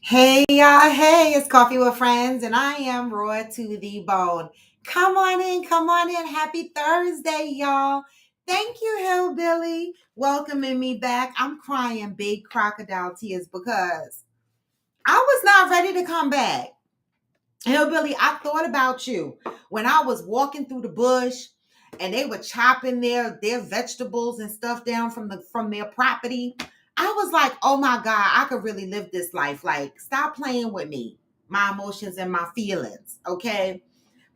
Hey y'all, hey, it's Coffee with Friends, and I am raw to the bone. Come on in, come on in. Happy Thursday, y'all. Thank you, Hillbilly, welcoming me back. I'm crying big crocodile tears because I was not ready to come back. Hillbilly, I thought about you when I was walking through the bush and they were chopping their vegetables and stuff down from their property. I was like, oh my God, I could really live this life. Like, stop playing with me, my emotions and my feelings, okay?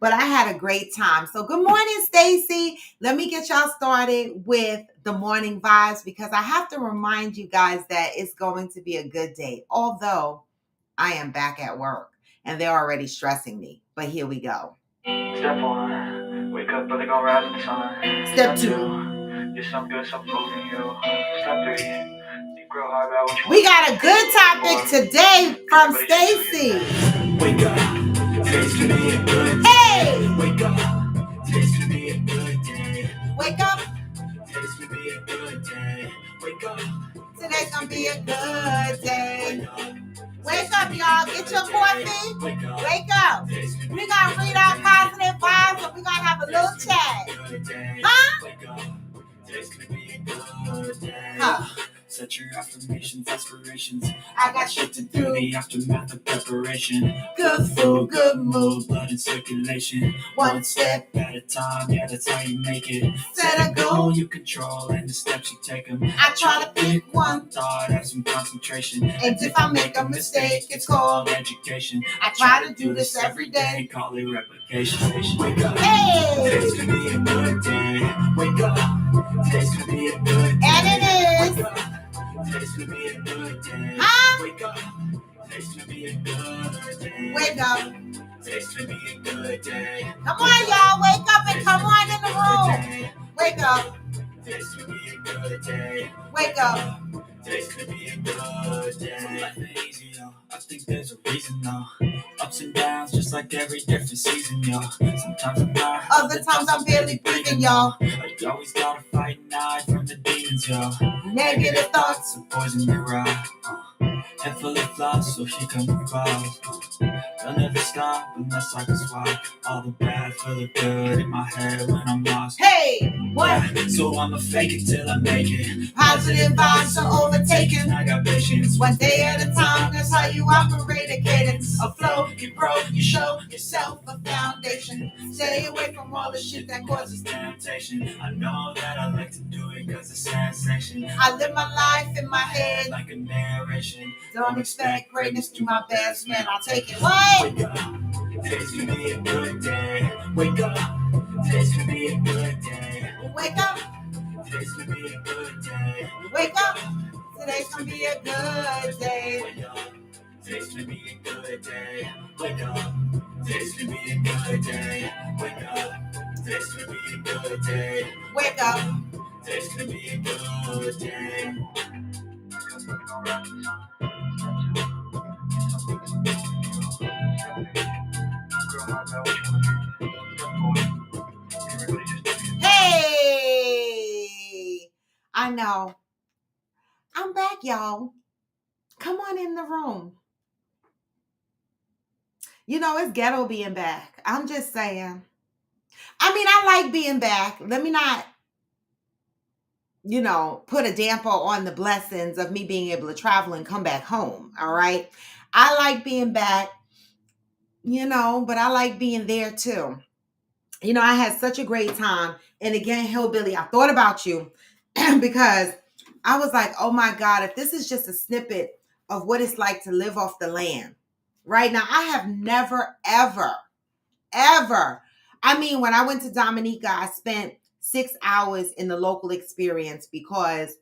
But I had a great time. So good morning, Stacy. Let me get y'all started with the morning vibes because I have to remind you guys that it's going to be a good day. Although I am back at work and they're already stressing me. But here we go. Step one, wake up early, gonna rise in the sun. Step two, get some good, some food in you. Step three, think real hard about what you we want. got a good topic today from Stacy. Wake up, today's gonna be a good day. Hey! Wake up, today's gonna be a good day. Wake up, Today's gonna be a good day. Wake up, today's gonna be a good day. wake up. Wake up, y'all. Get your coffee. Wake up. Wake up. We're gonna read our positive vibes and we're gonna have a little chat. Huh? Wake up. Today's gonna be a good day. Huh. Set your affirmations, aspirations. I got shit to Through do. the aftermath of preparation. Good food, good mood. Blood in circulation. One step at a time, yeah, that's how you make it. Set a goal. You control, and the steps you take them. I try to pick one. Thought, have some concentration. And if I make a mistake, it's called education. I try to do this every day. Call it replication. Wake up. Hey! Today's gonna be a good day. Wake up. Today's gonna be a good day. And it is. Wake up. Today's gonna be a good day. Huh? Wake up. Today's gonna be a good day. Wake up. Today's gonna be a good day. Come on, y'all. Wake up and come on in the room. Wake up. Today's gonna be a good day. Wake up. Today's gonna be a good day. So life ain't easy, yo. I think there's a reason, though. Ups and downs, just like every different season, yo. Sometimes I'm high, Other times I'm barely breathing, y'all. But you always gotta fight and hide from the demons, yo. Negative thoughts. Some poison the ride. Head full of flies, so here come the clouds. They'll never stop unless I can swap all the bad for the good in my head when I'm lost. Hey, what? Yeah, so I'ma fake it till I make it. Positive vibes are overtaken. I got patience. One day at a time, that's how you operate a cadence. A flow, you grow, you show yourself a foundation. Stay away from all the shit that causes Temptation. I know that I like to do it cause it's sensation. I live my life in my head. Like a narration. Don't expect greatness to my best man. I'll take it. What? Wake up. Today's gonna be a good day. Wake up. Today's gonna be a good day. Wake up. Today's gonna be a good day. Wake up. Today's gonna be a good day. Wake up. Today's gonna be a good day. Wake up. Today's gonna be a good day. Wake up. Today's gonna be a good day. Wake up. Today's gonna be a good day. Hey! I know. I'm back, y'all. Come on in the room. You know, it's ghetto being back. I'm just saying. I mean, I like being back. Let me not put a damper on the blessings of me being able to travel and come back home. All right. I like being back, but I like being there too. I had such a great time. And again, Hillbilly, I thought about you because I was like, oh my God, if this is just a snippet of what it's like to live off the land. Right now, I have never, ever, ever. I mean, when I went to Dominica, I spent 6 hours in the local experience because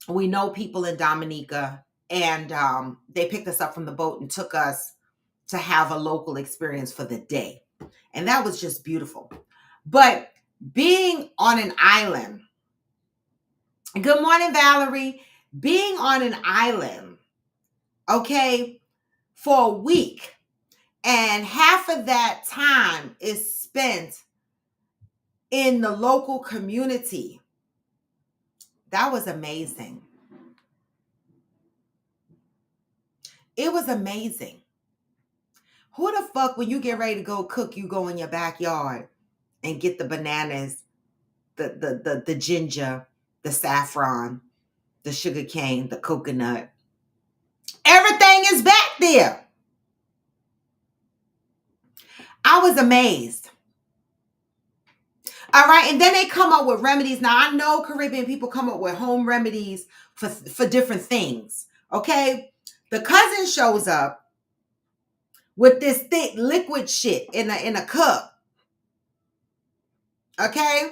we know people in Dominica, and they picked us up from the boat and took us to have a local experience for the day. And that was just beautiful. But being on an island, good morning, Valerie. Being on an island, okay, for a week, and half of that time is spent in the local community. That was amazing. It was amazing. Who the fuck, when you get ready to go cook, you go in your backyard and get the bananas, the ginger, the saffron, the sugar cane, the coconut. Everything is back there. I was amazed. All right. And then they come up with remedies. Now, I know Caribbean people come up with home remedies for different things. Okay. The cousin shows up with this thick liquid shit in a cup. Okay.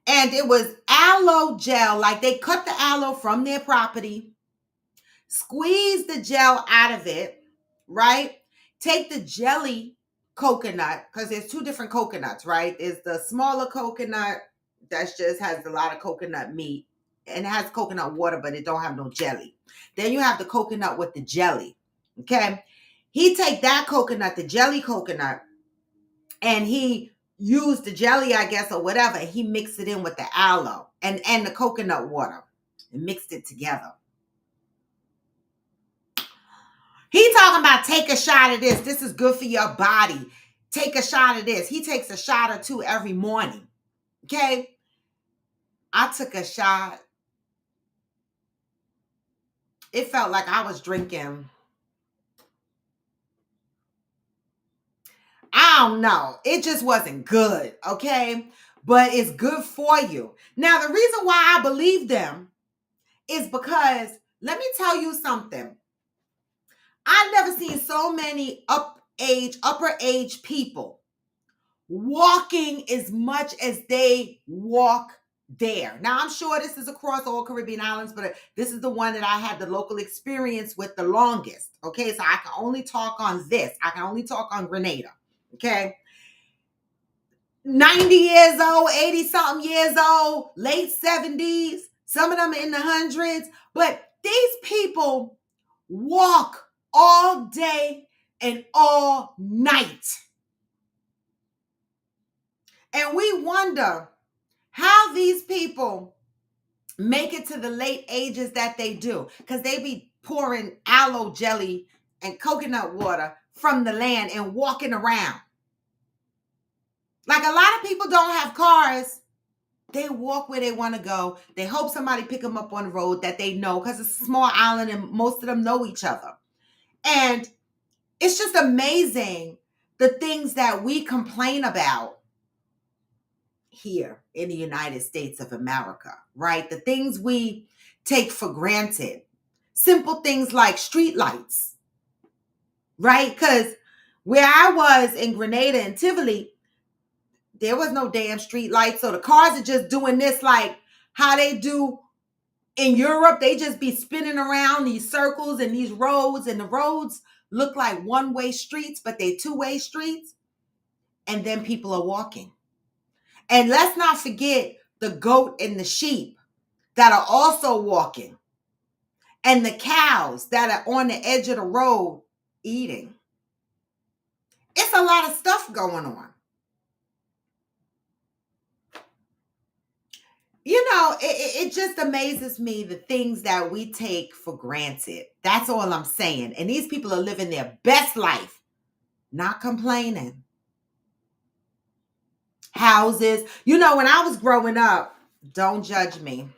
And it was aloe gel. Like, they cut the aloe from their property, squeeze the gel out of it, right? Take the jelly coconut, because there's two different coconuts, right? There's the smaller coconut that just has a lot of coconut meat and it has coconut water, but it don't have no jelly. Then you have the coconut with the jelly. Okay. He take that coconut, the jelly coconut, and he used the jelly, I guess, or whatever. He mixed it in with the aloe and the coconut water and mixed it together. He talking about take a shot of this. This is good for your body. Take a shot of this. He takes a shot or two every morning. Okay. I took a shot. It felt like I was drinking. I don't know. It just wasn't good. Okay. But it's good for you. Now, the reason why I believe them is because, let me tell you something. I've never seen so many upper age people walking as much as they walk there. Now, I'm sure this is across all Caribbean islands, but this is the one that I had the local experience with the longest. Okay, so I can only talk on this. I can only talk on Grenada. Okay. 90 years old, 80 something years old, late 70s, some of them in the hundreds. But these people walk all day and all night. And we wonder how these people make it to the late ages that they do, because they be pouring aloe jelly and coconut water from the land and walking around. Like, a lot of people don't have cars. They walk where they want to go. They hope somebody pick them up on the road that they know, because it's a small island and most of them know each other. And it's just amazing the things that we complain about here in the United States of America, right? The things we take for granted. Simple things like street lights, right? Because where I was in Grenada and Tivoli, there was no damn street lights. So the cars are just doing this like how they do in Europe. They just be spinning around these circles and these roads, and the roads look like one-way streets, but they're two-way streets. And then people are walking. And let's not forget the goat and the sheep that are also walking, and the cows that are on the edge of the road eating. It's a lot of stuff going on. It just amazes me, the things that we take for granted. That's all I'm saying. And these people are living their best life, not complaining. Houses. When I was growing up, Don't judge me.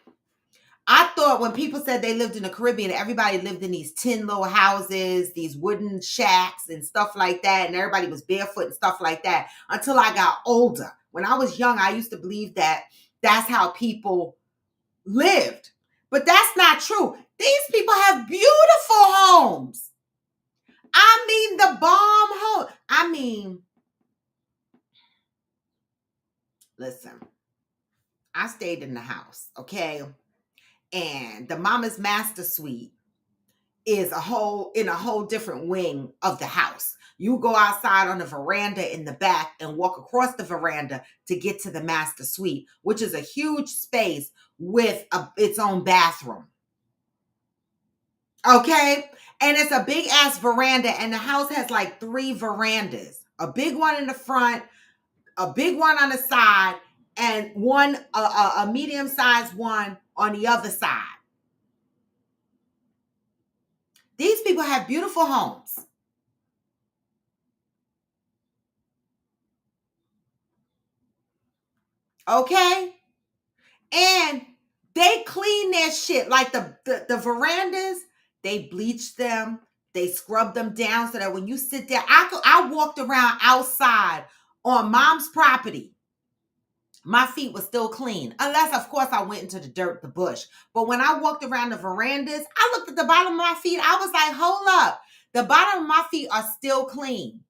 I thought when people said they lived in the Caribbean, everybody lived in these tin little houses, these wooden shacks and stuff like that. And everybody was barefoot and stuff like that until I got older. When I was young, I used to believe that that's how people lived. But that's not true. These people have beautiful homes. I mean, the bomb home. I mean, listen, I stayed in the house, okay? And the mama's master suite is in a whole different wing of the house. You go outside on the veranda in the back and walk across the veranda to get to the master suite, which is a huge space with its own bathroom. Okay? And it's a big ass veranda, and the house has like 3 verandas. A big one in the front, a big one on the side, and a medium-sized one on the other side. These people have beautiful homes. Okay? And they clean their shit. Like the verandas, they bleach them, they scrub them down so that when you sit there, I walked around outside on mom's property. My feet were still clean. Unless, of course, I went into the dirt, the bush. But when I walked around the verandas, I looked at the bottom of my feet. I was like, hold up. The bottom of my feet are still clean.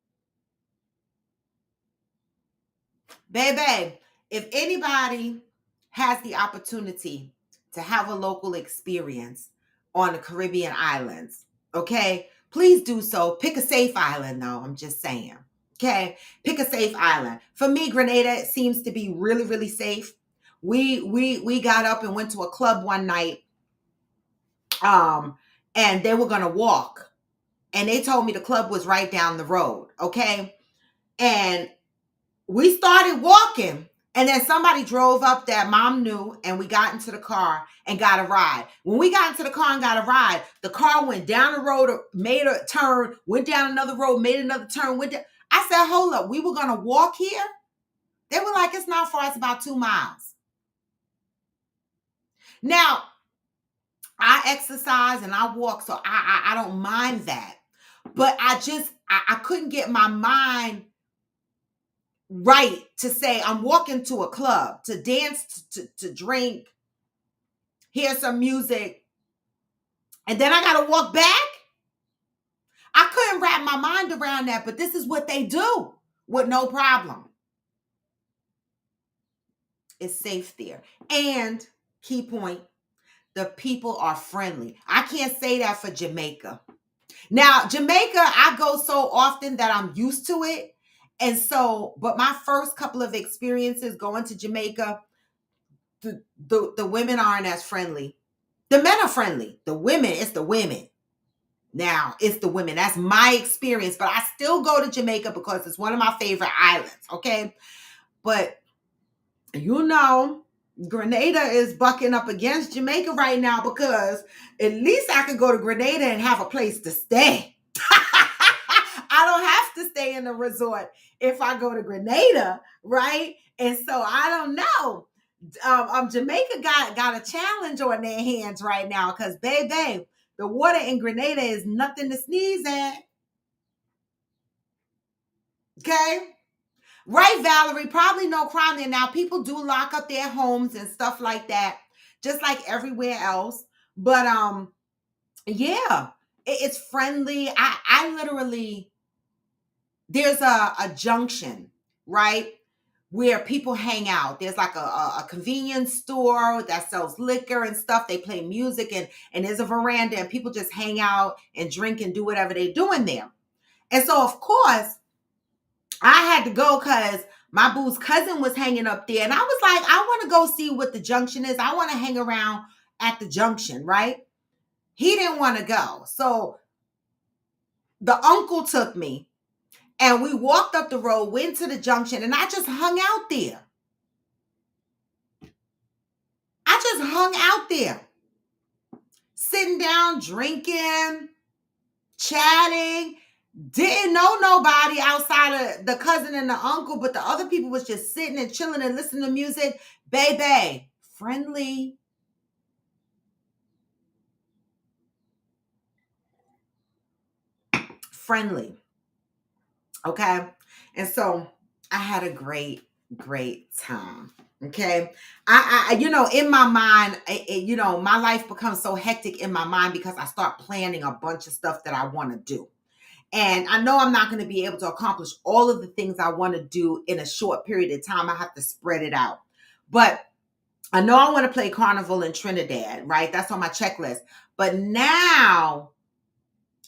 Baby, if anybody has the opportunity to have a local experience on the Caribbean islands, okay, please do so. Pick a safe island, though. I'm just saying. Okay, pick a safe island. For me, Grenada seems to be really, really safe. We got up and went to a club one night, and they were gonna walk, and they told me the club was right down the road. Okay, and we started walking, and then somebody drove up that mom knew, and we got into the car and got a ride. When we got into the car and got a ride, the car went down the road, made a turn, went down another road, made another turn, went down. I said, hold up, we were going to walk here? They were like, it's not far, it's about 2 miles. Now, I exercise and I walk, so I don't mind that. But I couldn't get my mind right to say I'm walking to a club to dance, to drink, hear some music, and then I got to walk back. I couldn't wrap my mind around that, but this is what they do with no problem. It's safe there. And key point, the people are friendly. I can't say that for Jamaica. Now, Jamaica, I go so often that I'm used to it. And so, but my first couple of experiences going to Jamaica, the women aren't as friendly. The men are friendly. The women, it's the women. Now, it's the women. That's my experience. But I still go to Jamaica because it's one of my favorite islands. Okay. But, Grenada is bucking up against Jamaica right now because at least I could go to Grenada and have a place to stay. I don't have to stay in the resort if I go to Grenada, right? And so I don't know. Jamaica got a challenge on their hands right now because, baby, the water in Grenada is nothing to sneeze at. Okay? Right, Valerie? Probably no crime there. Now, people do lock up their homes and stuff like that, just like everywhere else. But, yeah, it's friendly. I literally, there's a junction, right? Where people hang out. There's like a convenience store that sells liquor and stuff. They play music and there's a veranda and people just hang out and drink and do whatever they're doing there. And so, of course, I had to go because my boo's cousin was hanging up there. And I was like, I want to go see what the junction is. I want to hang around at the junction, right? He didn't want to go. So the uncle took me and we walked up the road, went to the junction, and I just hung out there. I just hung out there, sitting down, drinking, chatting. Didn't know nobody outside of the cousin and the uncle, but the other people was just sitting and chilling and listening to music. Baby, friendly. Friendly. Okay. And so I had a great time. Okay. In my mind, my life becomes so hectic in my mind because I start planning a bunch of stuff that I want to do. And I know I'm not going to be able to accomplish all of the things I want to do in a short period of time. I have to spread it out. But I know I want to play Carnival in Trinidad, right? That's on my checklist. But now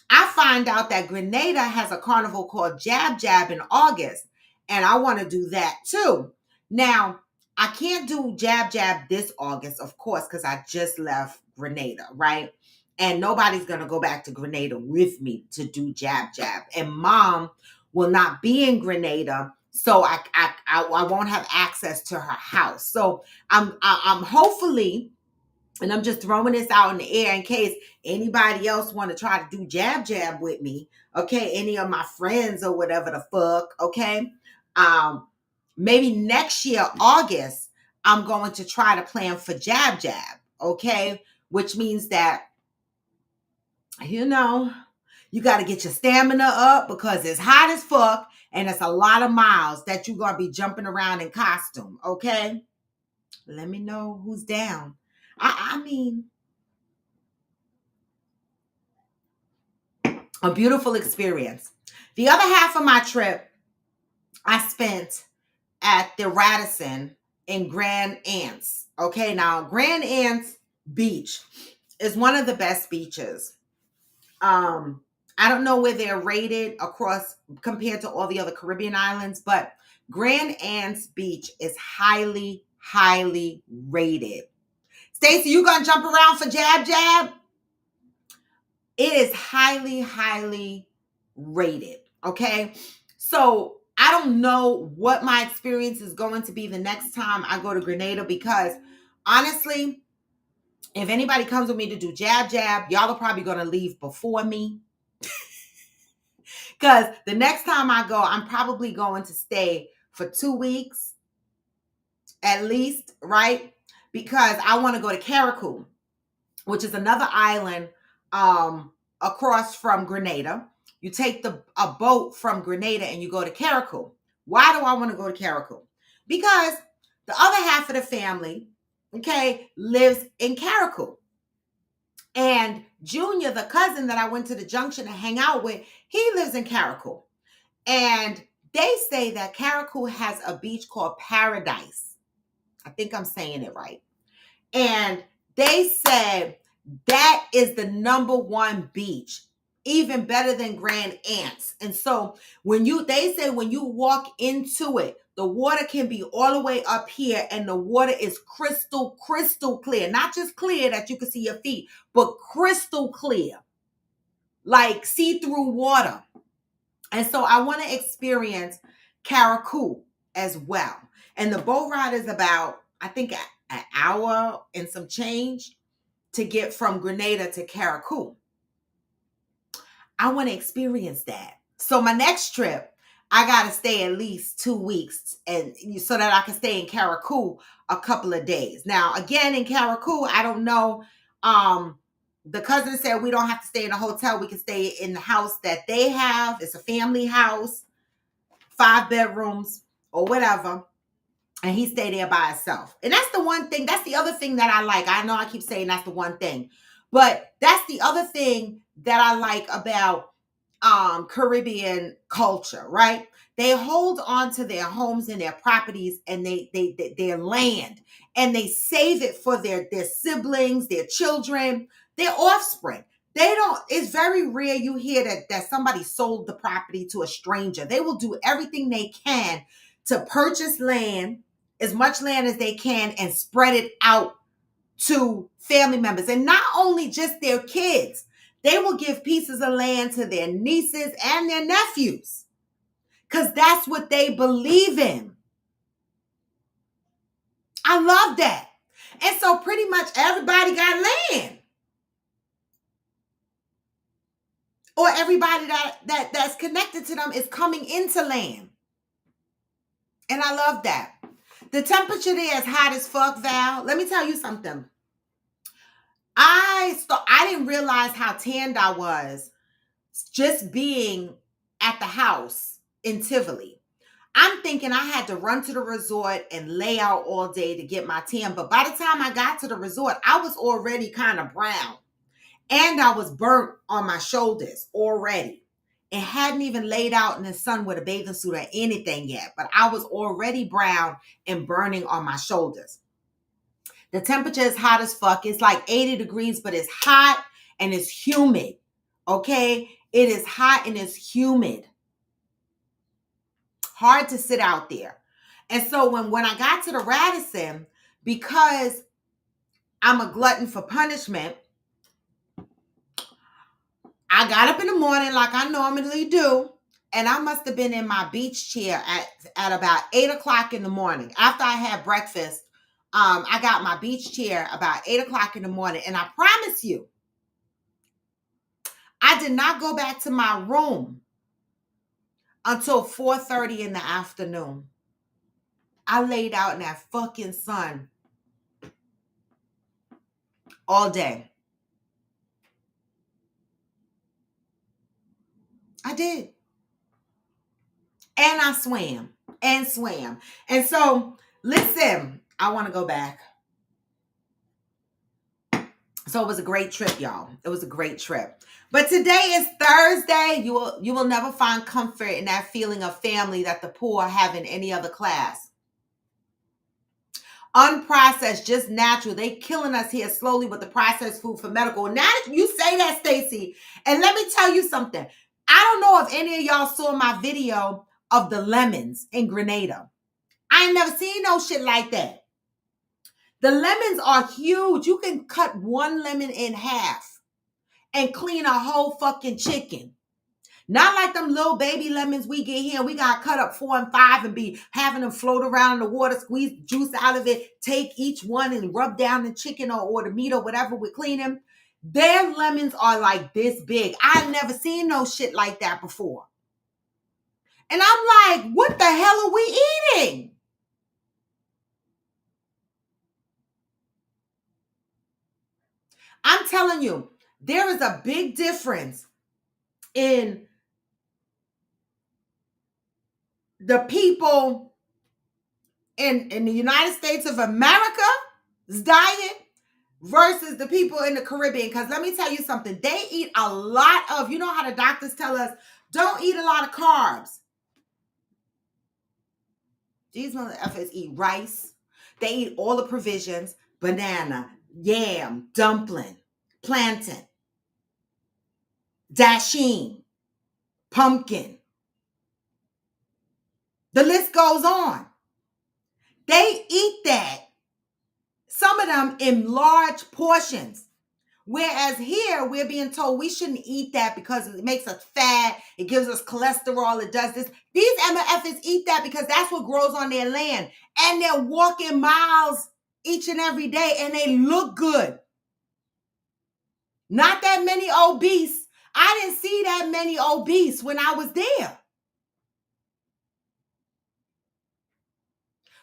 I find out that Grenada has a carnival called Jab Jab in August, and I want to do that too. Now, I can't do Jab Jab this August, of course, because I just left Grenada, right? And nobody's going to go back to Grenada with me to do Jab Jab. And mom will not be in Grenada, so I won't have access to her house. So I'm hopefully, and I'm just throwing this out in the air in case anybody else want to try to do Jab Jab with me. Okay. Any of my friends or whatever the fuck. Okay. Maybe next year, August, I'm going to try to plan for Jab Jab. Okay. Which means that, you got to get your stamina up because it's hot as fuck and it's a lot of miles that you're going to be jumping around in costume. Okay. Let me know who's down. I mean, a beautiful experience. The other half of my trip, I spent at the Radisson in Grand Anse. Okay, now Grand Anse Beach is one of the best beaches. I don't know where they're rated across compared to all the other Caribbean islands, but Grand Anse Beach is highly, highly rated. Stacey, you gonna jump around for Jab Jab? It is highly, highly rated. Okay. So I don't know what my experience is going to be the next time I go to Grenada because honestly, if anybody comes with me to do Jab Jab, y'all are probably going to leave before me. Because the next time I go, I'm probably going to stay for 2 weeks at least, right? Because I want to go to Carriacou, which is another island across from Grenada. You take a boat from Grenada and you go to Carriacou. Why do I want to go to Carriacou? Because the other half of the family, okay, lives in Carriacou. And Junior, the cousin that I went to the junction to hang out with, he lives in Carriacou. And they say that Carriacou has a beach called Paradise. I think I'm saying it right. And they said that is the number one beach, even better than Grand Anse. And so they say when you walk into it, the water can be all the way up here and the water is crystal, crystal clear. Not just clear that you can see your feet, but crystal clear, like see-through water. And so I want to experience Carriacou as well. And the boat ride is about, I think, an hour and some change to get from Grenada to Carriacou. I want to experience that. So my next trip, I got to stay at least 2 weeks and so that I can stay in Carriacou a couple of days. Now, again, in Carriacou, I don't know. The cousin said we don't have to stay in a hotel. We can stay in the house that they have. It's a family house, 5 bedrooms or whatever. And he stayed there by himself. And that's the one thing. That's the other thing that I like. I know I keep saying that's the one thing. But that's the other thing that I like about Caribbean culture, right? They hold on to their homes and their properties and their land. And they save it for their siblings, their children, their offspring. It's very rare you hear that somebody sold the property to a stranger. They will do everything they can to purchase land, as much land as they can, and spread it out to family members. And not only just their kids, they will give pieces of land to their nieces and their nephews because that's what they believe in. I love that. And so pretty much everybody got land. Or everybody that's connected to them is coming into land. And I love that. The temperature there is hot as fuck, Val. Let me tell you something. I didn't realize how tanned I was just being at the house in Tivoli. I'm thinking I had to run to the resort and lay out all day to get my tan. But by the time I got to the resort, I was already kind of brown. And I was burnt on my shoulders already. And hadn't even laid out in the sun with a bathing suit or anything yet. But I was already brown and burning on my shoulders. The temperature is hot as fuck. It's like 80 degrees, but it's hot and it's humid. Okay? It is hot and it's humid. Hard to sit out there. And so when I got to the Radisson, because I'm a glutton for punishment, I got up in the morning like I normally do, and I must have been in my beach chair at about 8 o'clock in the morning. After I had breakfast, I got my beach chair about 8 o'clock in the morning, and I promise you, I did not go back to my room until 4:30 in the afternoon. I laid out in that fucking sun all day. I did. And I swam and swam. And so, listen, I want to go back. So it was a great trip, y'all. It was a great trip. But today is Thursday. You will never find comfort in that feeling of family that the poor have in any other class. Unprocessed, just natural. They killing us here slowly with the processed food for medical. Now you say that, Stacey. And let me tell you something. I don't know if any of y'all saw my video of the lemons in Grenada. I ain't never seen no shit like that. The lemons are huge. You can cut one lemon in half and clean a whole fucking chicken. Not like them little baby lemons we get here. We got cut up 4 and 5 and be having them float around in the water, squeeze juice out of it, take each one and rub down the chicken or the meat or whatever we're cleaning. Their lemons are like this big. I've never seen no shit like that before. And I'm like, what the hell are we eating? I'm telling you, there is a big difference in the people in the United States of America's diet versus the people in the Caribbean. Because let me tell you something, they eat a lot of, you know how the doctors tell us, don't eat a lot of carbs. These motherfuckers eat rice. They eat all the provisions, banana, yam, dumpling, plantain, dasheen, pumpkin. The list goes on. They eat that, some of them in large portions. Whereas here, we're being told we shouldn't eat that because it makes us fat. It gives us cholesterol. It does this. These MFers eat that because that's what grows on their land. And they're walking miles each and every day and they look good. Not that many obese. I didn't see that many obese when I was there.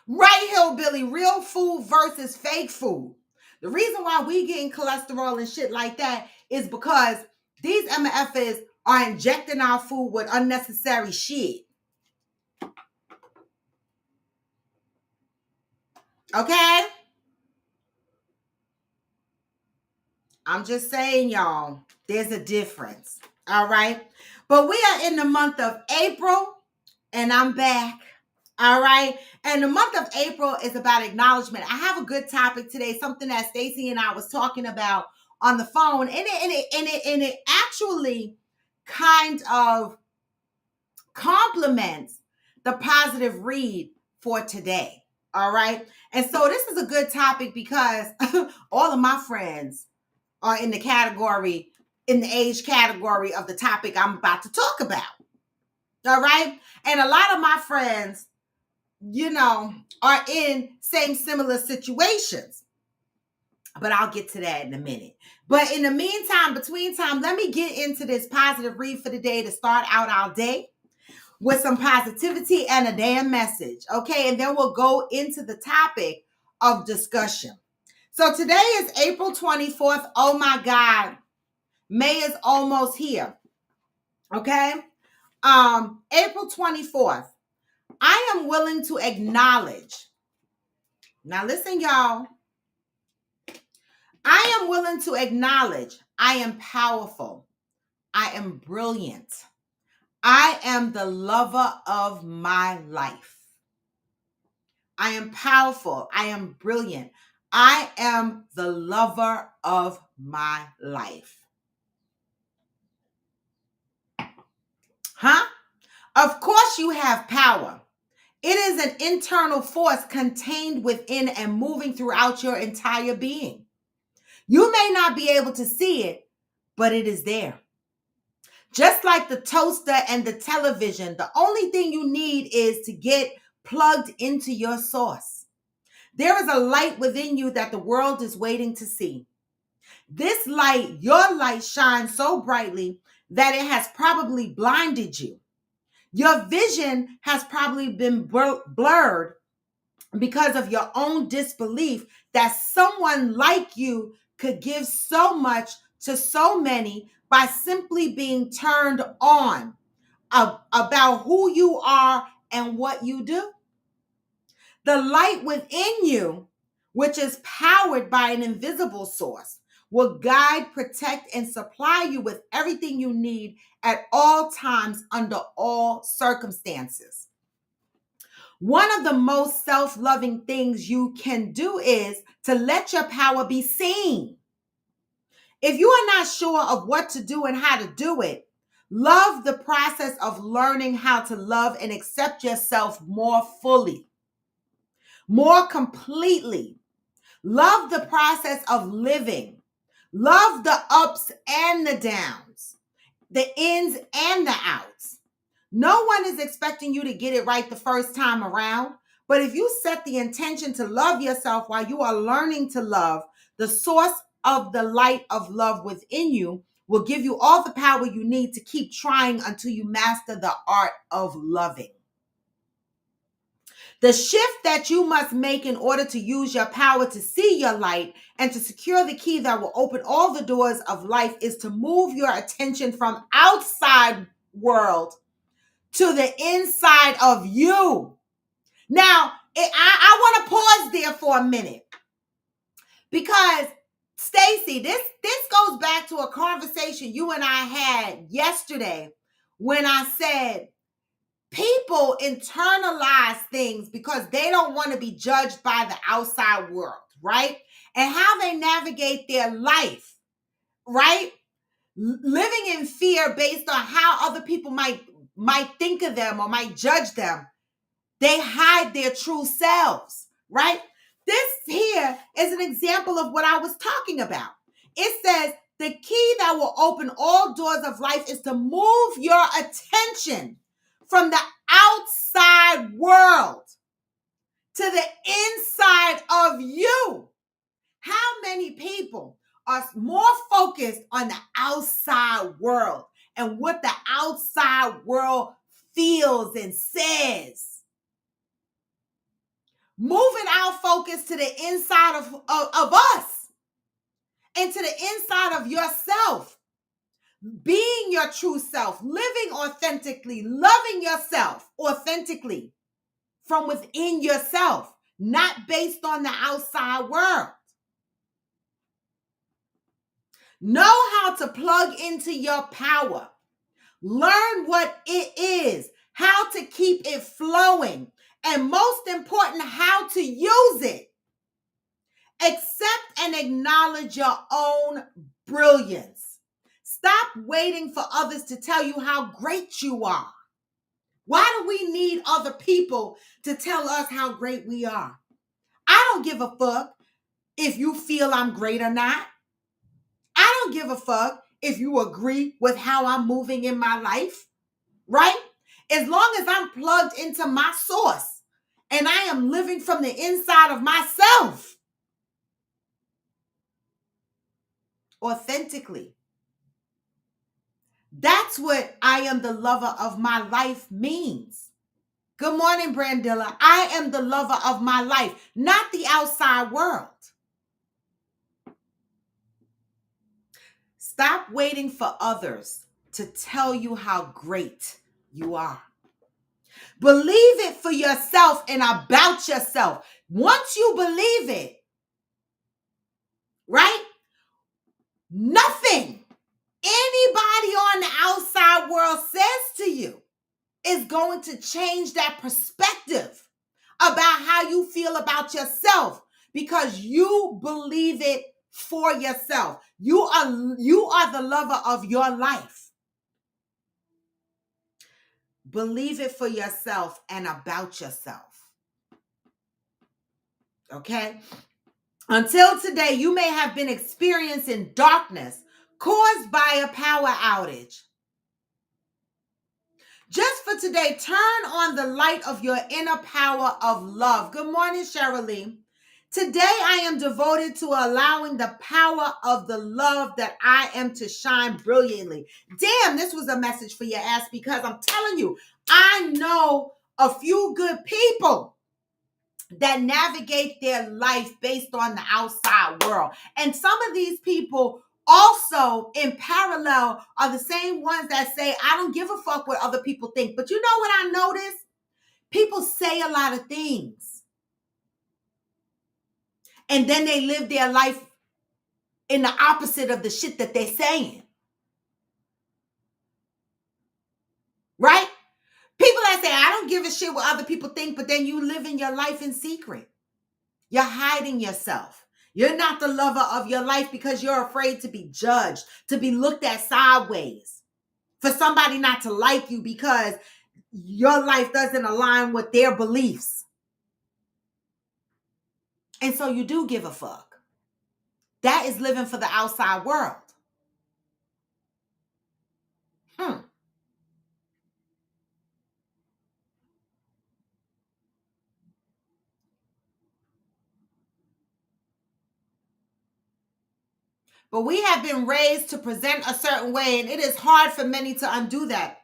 Right, hillbilly, real food versus fake food. The reason why we getting cholesterol and shit like that is because these MFers are injecting our food with unnecessary shit. Okay? I'm just saying, y'all, there's a difference. All right? But we are in the month of April, and I'm back. All right. And the month of April is about acknowledgement. I have a good topic today, something that Stacey and I was talking about on the phone. And it actually kind of complements the positive read for today. All right. And so this is a good topic because all of my friends are in the category, in the age category of the topic I'm about to talk about. All right. And a lot of my friends, you know, are in similar situations. But I'll get to that in a minute. But in the meantime, between time, let me get into this positive read for the day to start out our day. with some positivity and a damn message. Okay. And then we'll go into the topic of discussion. So today is April 24th. Oh my God. May is almost here. Okay. April 24th. I am willing to acknowledge. Now listen, y'all. I am willing to acknowledge I am powerful. I am brilliant. I am the lover of my life. I am powerful. I am brilliant. I am the lover of my life. Huh? Of course you have power. It is an internal force contained within and moving throughout your entire being. You may not be able to see it, but it is there. Just like the toaster and the television, the only thing you need is to get plugged into your source. There is a light within you that the world is waiting to see. This light, your light, shines so brightly that it has probably blinded you. Your vision has probably been blurred because of your own disbelief that someone like you could give so much to so many by simply being turned on about who you are and what you do. The light within you, which is powered by an invisible source, will guide, protect, and supply you with everything you need at all times under all circumstances. One of the most self-loving things you can do is to let your power be seen. If you are not sure of what to do and how to do it, love the process of learning how to love and accept yourself more fully, more completely. Love the process of living. Love the ups and the downs, the ins and the outs. No one is expecting you to get it right the first time around, but if you set the intention to love yourself while you are learning to love, the source of the light of love within you will give you all the power you need to keep trying until you master the art of loving. The shift that you must make in order to use your power to see your light and to secure the key that will open all the doors of life is to move your attention from outside world to the inside of you. Now, I want to pause there for a minute because Stacy, this goes back to a conversation you and I had yesterday when I said people internalize things because they don't want to be judged by the outside world, right? And how they navigate their life, right? Living in fear based on how other people might think of them or might judge them. They hide their true selves, right? This here is an example of what I was talking about. It says the key that will open all doors of life is to move your attention from the outside world to the inside of you. How many people are more focused on the outside world and what the outside world feels and says? Moving our focus to the inside of us and to the inside of yourself. Being your true self, living authentically, loving yourself authentically from within yourself, not based on the outside world. Know how to plug into your power. Learn what it is, how to keep it flowing, and most important, how to use it. Accept and acknowledge your own brilliance. Stop waiting for others to tell you how great you are. Why do we need other people to tell us how great we are? I don't give a fuck if you feel I'm great or not. I don't give a fuck if you agree with how I'm moving in my life, right? As long as I'm plugged into my source and I am living from the inside of myself authentically. That's what I am the lover of my life means. Good morning, Brandilla. I am the lover of my life, not the outside world. Stop waiting for others to tell you how great you are. Believe it for yourself and about yourself. Once you believe it, right? Nothing anybody on the outside world says to you is going to change that perspective about how you feel about yourself, because you believe it for yourself. You are the lover of your life. Believe it for yourself and about yourself. Okay? Until today, you may have been experiencing darkness caused by a power outage. Just for today, turn on the light of your inner power of love. Good morning, Cherylee. Today, I am devoted to allowing the power of the love that I am to shine brilliantly. Damn, this was a message for your ass, because I'm telling you, I know a few good people that navigate their life based on the outside world. And some of these people also in parallel are the same ones that say, I don't give a fuck what other people think. But you know what I noticed? People say a lot of things, and then they live their life in the opposite of the shit that they're saying. Right? People that say, I don't give a shit what other people think, but then you live in your life in secret. You're hiding yourself. You're not the lover of your life because you're afraid to be judged, to be looked at sideways, for somebody not to like you because your life doesn't align with their beliefs. And so you do give a fuck. That is living for the outside world. But we have been raised to present a certain way, and it is hard for many to undo that.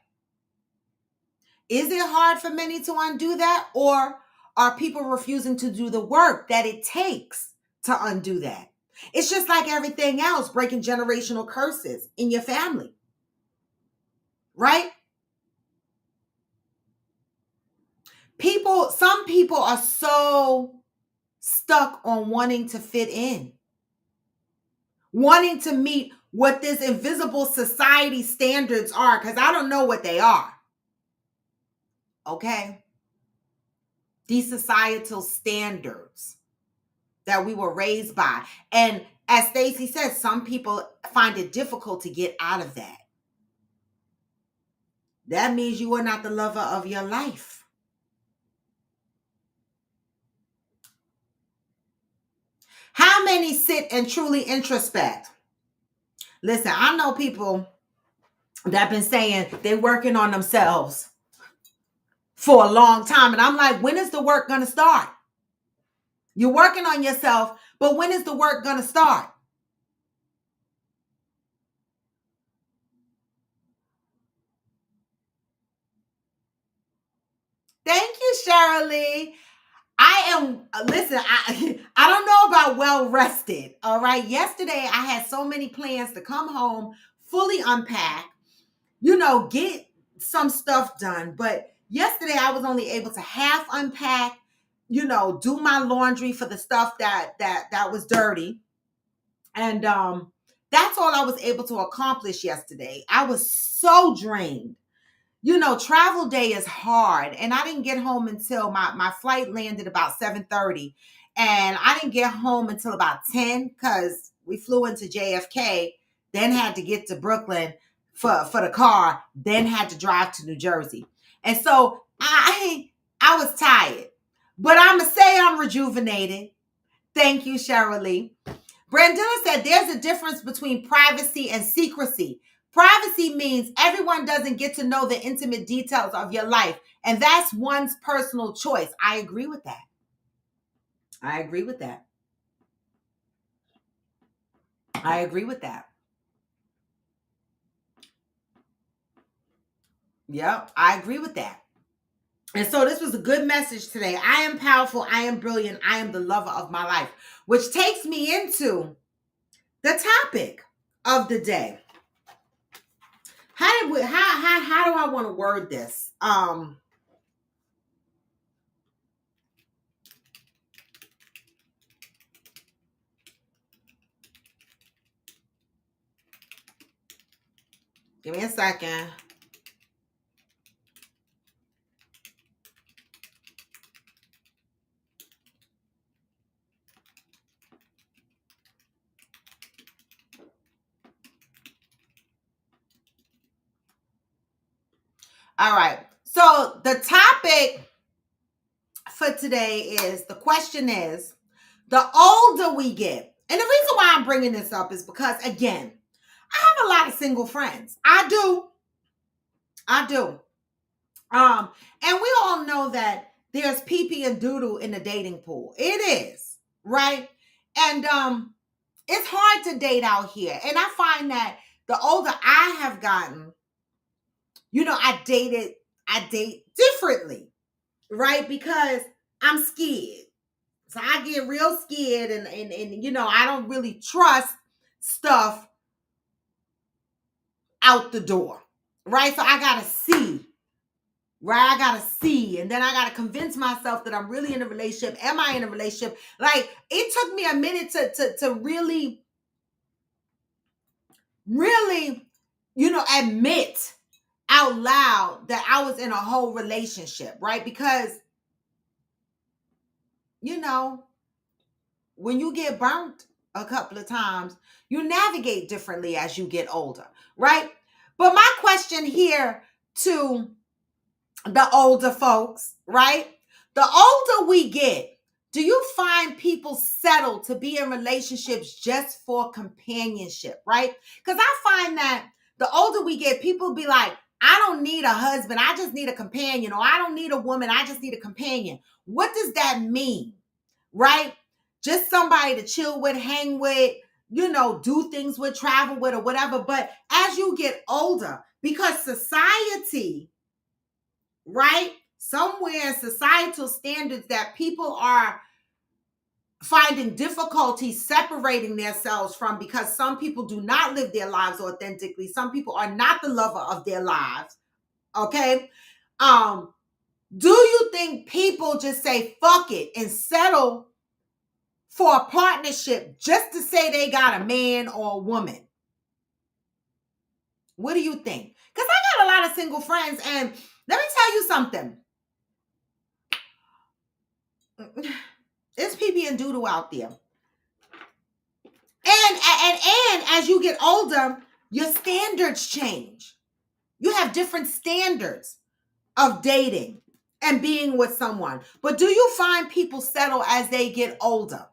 Is it hard for many to undo that? Or are people refusing to do the work that it takes to undo that? It's just like everything else, breaking generational curses in your family, right? Some people are so stuck on wanting to fit in, wanting to meet what this invisible society standards are, because I don't know what they are. Okay? These societal standards that we were raised by. And as Stacy said, some people find it difficult to get out of that. That means you are not the lover of your life. How many sit and truly introspect? Listen, I know people that have been saying they're working on themselves for a long time. And I'm like, when is the work going to start? You're working on yourself, but when is the work going to start? Thank you, Shirley. Listen, I don't know about well rested. All right. Yesterday, I had so many plans to come home, fully unpack, get some stuff done. But yesterday, I was only able to half unpack, do my laundry for the stuff that was dirty. And that's all I was able to accomplish yesterday. I was so drained. Travel day is hard. And I didn't get home until my flight landed about 7:30. And I didn't get home until about 10 because we flew into JFK, then had to get to Brooklyn for the car, then had to drive to New Jersey. And so I was tired. But I'm going to say I'm rejuvenated. Thank you, Cheryl. Brandilla said there's a difference between privacy and secrecy. Privacy means everyone doesn't get to know the intimate details of your life, and that's one's personal choice. I agree with that. I agree with that. I agree with that. Yep, I agree with that. And so this was a good message today. I am powerful. I am brilliant. I am the lover of my life, which takes me into the topic of the day. How do I want to word this? Give me a second. All right. So the topic for today is, the question is, the older we get. And the reason why I'm bringing this up is because, again, I have a lot of single friends. I do. And we all know that there's pee-pee and doodle in the dating pool. It is, right? And it's hard to date out here. And I find that the older I have gotten, I date differently, right? Because I'm scared. So I get real scared and I don't really trust stuff out the door, right? So I gotta see, right? I gotta see, and then I gotta convince myself that I'm really in a relationship. Am I in a relationship? Like, it took me a minute to really, really, admit out loud that I was in a whole relationship, right? Because, when you get burnt a couple of times, you navigate differently as you get older, right? But my question here to the older folks, right? The older we get, do you find people settle to be in relationships just for companionship, right? Because I find that the older we get, people be like, I don't need a husband, I just need a companion, or I don't need a woman, I just need a companion. What does that mean, right? Just somebody to chill with, hang with, do things with, travel with, or whatever. But as you get older, because society, right? Somewhere societal standards that people are finding difficulty separating themselves from, because some people do not live their lives authentically. Some people are not the lover of their lives. Okay. Do you think people just say fuck it and settle for a partnership just to say they got a man or a woman? What do you think? Because I got a lot of single friends, and let me tell you something. It's pee and doodle out there. And as you get older, your standards change. You have different standards of dating and being with someone. But do you find people settle as they get older?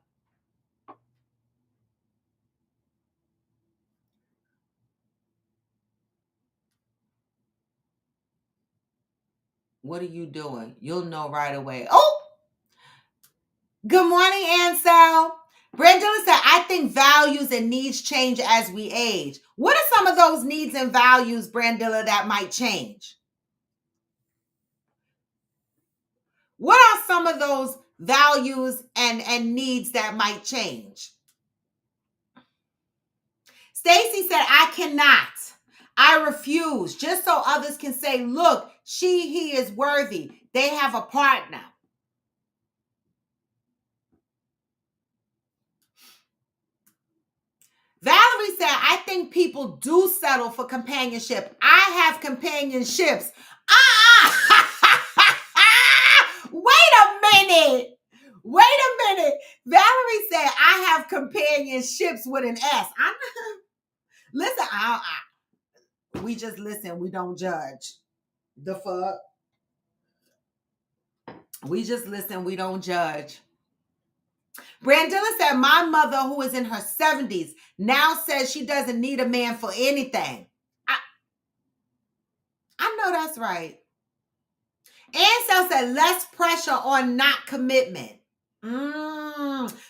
What are you doing? You'll know right away. Oh, good morning, Ansel. Brandilla said, I think values and needs change as we age. What are some of those needs and values, Brandilla, that might change? What are some of those values and needs that might change? Stacy said, I cannot. I refuse, just so others can say, look, he is worthy. They have a partner. Valerie said, I think people do settle for companionship. I have companionships. Wait a minute. Valerie said, I have companionships with an S. Listen, we just listen. We don't judge. The fuck? We just listen. We don't judge. Brandilla said, my mother, who is in her 70s, now says she doesn't need a man for anything. I know that's right. Ansel said, less pressure on not commitment.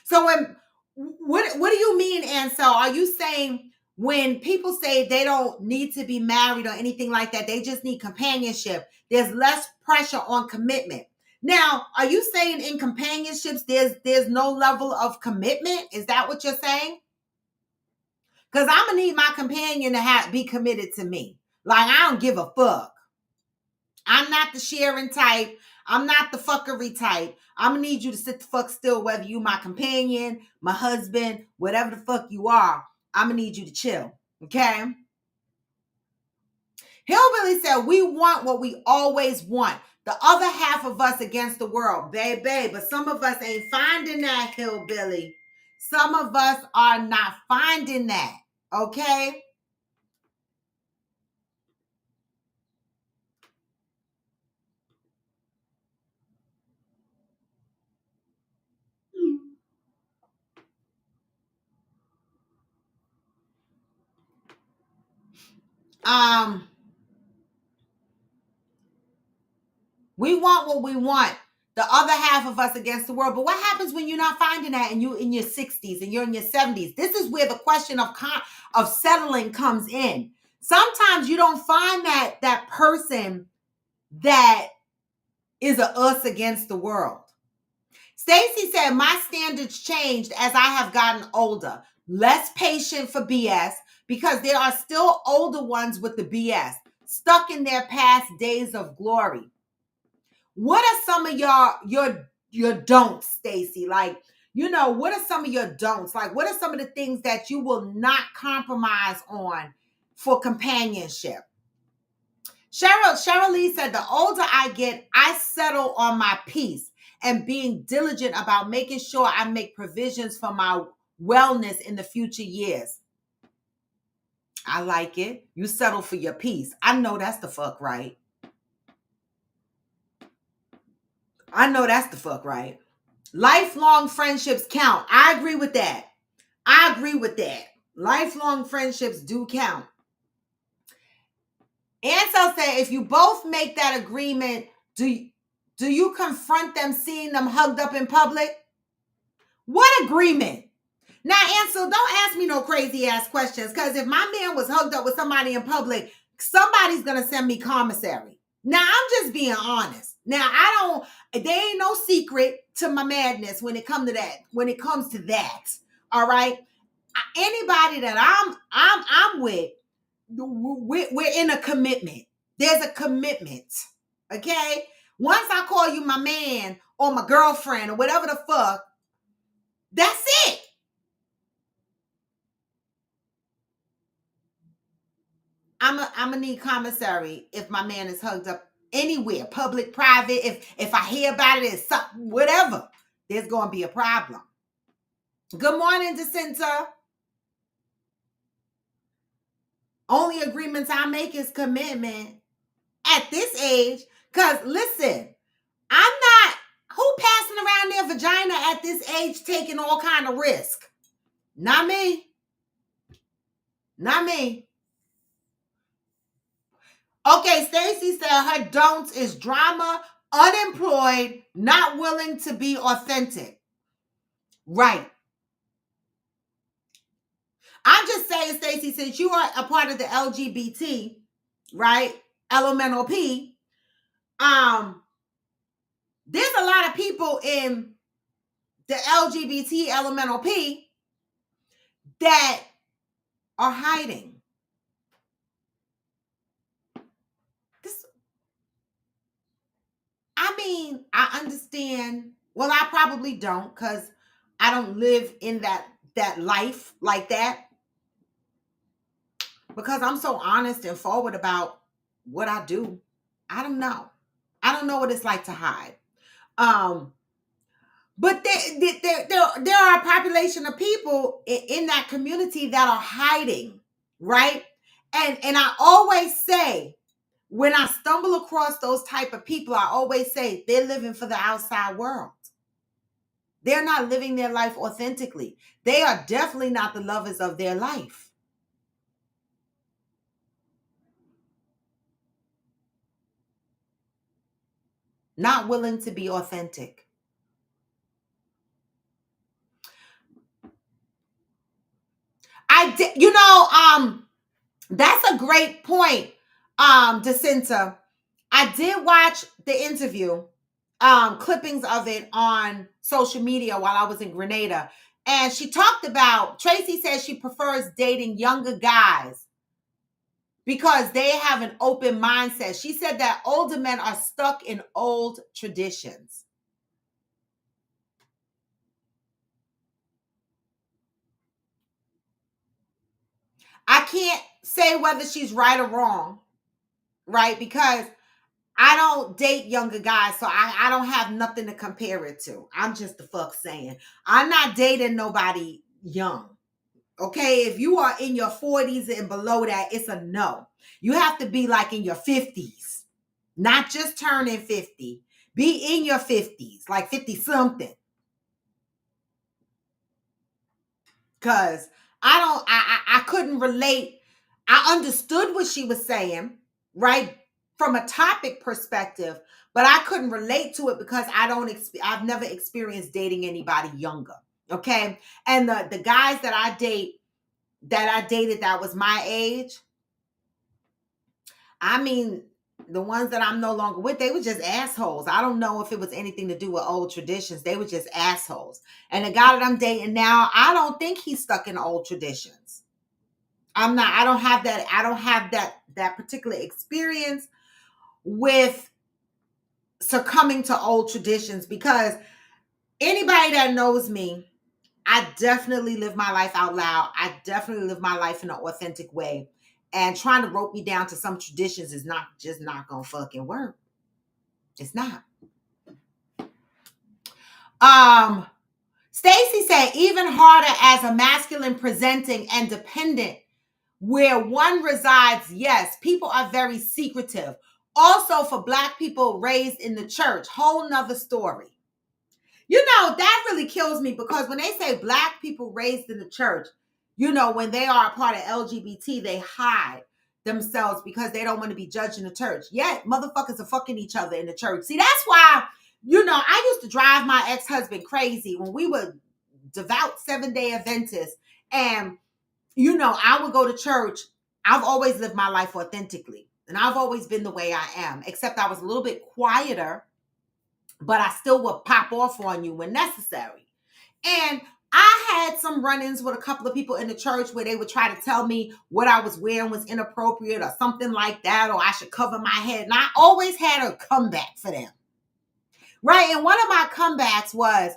So what do you mean, Ansel? Are you saying when people say they don't need to be married or anything like that, they just need companionship, there's less pressure on commitment. Now, are you saying in companionships there's no level of commitment? Is that what you're saying? Because I'm gonna need my companion to be committed to me. Like, I don't give a fuck. I'm not the sharing type. I'm not the fuckery type. I'm gonna need you to sit the fuck still, whether you my companion, my husband, whatever the fuck you are. I'm gonna need you to chill. Okay? Hillbilly said, we want what we always want. The other half of us against the world, baby. But some of us ain't finding that, Hillbilly. Some of us are not finding that. Okay? We want what we want. The other half of us against the world. But what happens when you're not finding that and you're in your 60s and you're in your 70s? This is where the question of settling comes in. Sometimes you don't find that person that is a us against the world. Stacy said, my standards changed as I have gotten older. Less patient for BS because there are still older ones with the BS, stuck in their past days of glory. What are some of your don'ts, Stacy? Like, what are some of your don'ts? Like, what are some of the things that you will not compromise on for companionship? Cheryl Lee said, the older I get, I settle on my peace and being diligent about making sure I make provisions for my wellness in the future years. I like it. You settle for your peace. I know that's the fuck right. I know that's the fuck right. Lifelong friendships count. I agree with that. Lifelong friendships do count. Ansel said, if you both make that agreement, do you confront them seeing them hugged up in public? What agreement? Now, Ansel, don't ask me no crazy ass questions, because if my man was hugged up with somebody in public, somebody's going to send me commissary. Now, I'm just being honest. Now, there ain't no secret to my madness when it comes to that. All right. Anybody that I'm with, we're in a commitment. There's a commitment. Okay. Once I call you my man or my girlfriend or whatever the fuck, that's it. I'm gonna need commissary if my man is hugged up anywhere, public, private. If I hear about it, it's something, whatever, there's gonna be a problem. Good morning, Jacinta. Only agreements I make is commitment at this age. Cause listen, I'm not who passing around their vagina at this age taking all kind of risk. Not me. Not me. Okay, Stacy said her don'ts is drama, unemployed, not willing to be authentic. Right. I'm just saying, Stacy, since you are a part of the LGBT, right? Elemental P, there's a lot of people in the LGBT Elemental P that are hiding. I understand. Well, I probably don't, because I don't live in that life like that. Because I'm so honest and forward about what I do. I don't know. I don't know what it's like to hide. But there are a population of people in that community that are hiding, right? And I always say, when I stumble across those type of people, I always say they're living for the outside world. They're not living their life authentically. They are definitely not the lovers of their life. Not willing to be authentic. I did, that's a great point, Jacinta. I did watch the interview, clippings of it on social media while I was in Grenada. And she talked about, Tracy says she prefers dating younger guys because they have an open mindset. She said that older men are stuck in old traditions. I can't say whether she's right or wrong, right? Because I don't date younger guys, so I don't have nothing to compare it to. I'm just the fuck saying. I'm not dating nobody young. Okay, if you are in your 40s and below that, it's a no. You have to be like in your 50s, not just turning 50. Be in your 50s, like 50 something. Cause I couldn't relate. I understood what she was saying, right? From a topic perspective, but I couldn't relate to it because I've never experienced dating anybody younger. Okay. And the guys that I dated that was my age, I mean, the ones that I'm no longer with, they were just assholes. I don't know if it was anything to do with old traditions. They were just assholes. And the guy that I'm dating now, I don't think he's stuck in old traditions. I don't have that particular experience with succumbing to old traditions, because anybody that knows me, I definitely live my life out loud. I definitely live my life in an authentic way. And trying to rope me down to some traditions is not gonna fucking work. It's not. Um, Stacy said, even harder as a masculine presenting and dependent where one resides. Yes, people are very secretive. Also, for Black people raised in the church, whole nother story. That really kills me, because when they say Black people raised in the church, when they are a part of LGBT, they hide themselves because they don't want to be judged in the church. Yet, motherfuckers are fucking each other in the church. See, that's why, I used to drive my ex-husband crazy when we were devout 7-day Adventists. And, I would go to church. I've always lived my life authentically. And I've always been the way I am, except I was a little bit quieter, but I still would pop off on you when necessary. And I had some run-ins with a couple of people in the church where they would try to tell me what I was wearing was inappropriate or something like that, or I should cover my head. And I always had a comeback for them. Right? And one of my comebacks was,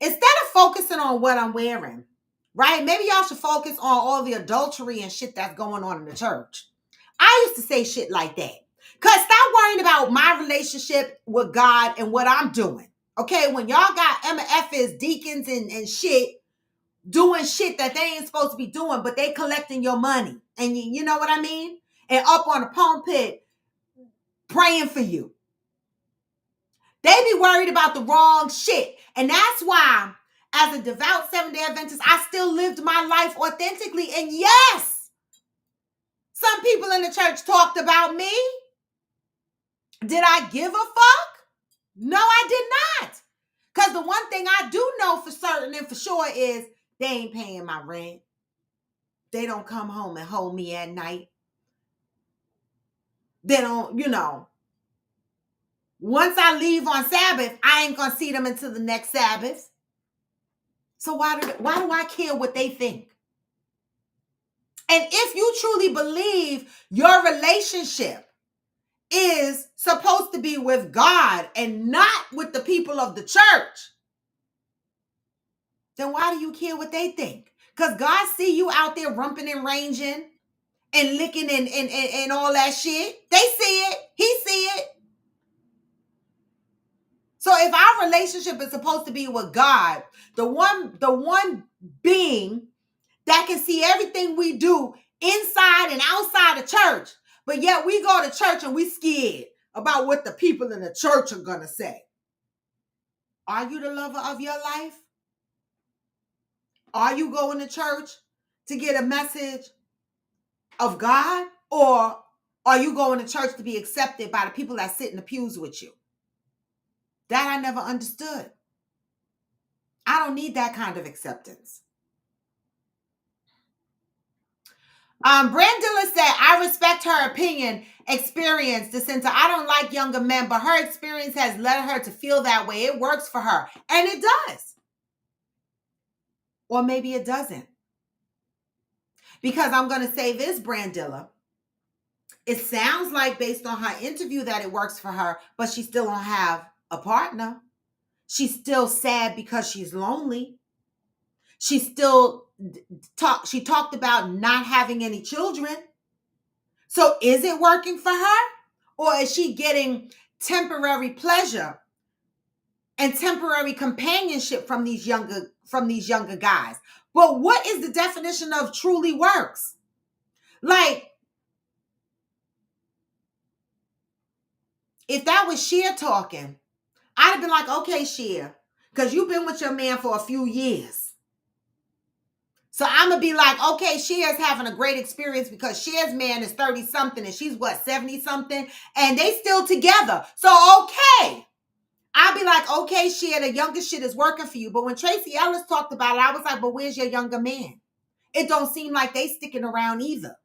instead of focusing on what I'm wearing, right? Maybe y'all should focus on all the adultery and shit that's going on in the church. I used to say shit like that. Because stop worrying about my relationship with God and what I'm doing. Okay, when y'all got MFs, deacons, and shit doing shit that they ain't supposed to be doing, but they collecting your money. And you know what I mean? And up on the pulpit praying for you. They be worried about the wrong shit. And that's why, as a devout 7-day Adventist, I still lived my life authentically. And yes, some people in the church talked about me. Did I give a fuck? No, I did not. Because the one thing I do know for certain and for sure is they ain't paying my rent. They don't come home and hold me at night. They don't, once I leave on Sabbath, I ain't going to see them until the next Sabbath. So why do I care what they think? And if you truly believe your relationship is supposed to be with God and not with the people of the church, then why do you care what they think? Because God see you out there rumping and ranging and licking and all that shit. They see it. He see it. So if our relationship is supposed to be with God, the one being that can see everything we do inside and outside the church, but yet we go to church and we scared about what the people in the church are going to say. Are you the lover of your life? Are you going to church to get a message of God? Or are you going to church to be accepted by the people that sit in the pews with you? That I never understood. I don't need that kind of acceptance. Brandilla said, I respect her opinion, experience, the center. I don't like younger men, but her experience has led her to feel that way. It works for her. And it does. Or maybe it doesn't. Because I'm going to say this, Brandilla. It sounds like based on her interview that it works for her, but she still don't have a partner. She's still sad because she's lonely. She still she talked about not having any children. So is it working for her? Or is she getting temporary pleasure and temporary companionship from these younger guys? But what is the definition of truly works? Like, if that was Sheer talking, I'd have been like, okay, Sheer, because you've been with your man for a few years. So I'm going to be like, okay, Sheer's having a great experience because Sheer's man is 30 something and she's what, 70 something, and they still together. So, okay. I'll be like, okay, Sheer, the younger shit is working for you. But when Tracy Ellis talked about it, I was like, but where's your younger man? It don't seem like they sticking around either.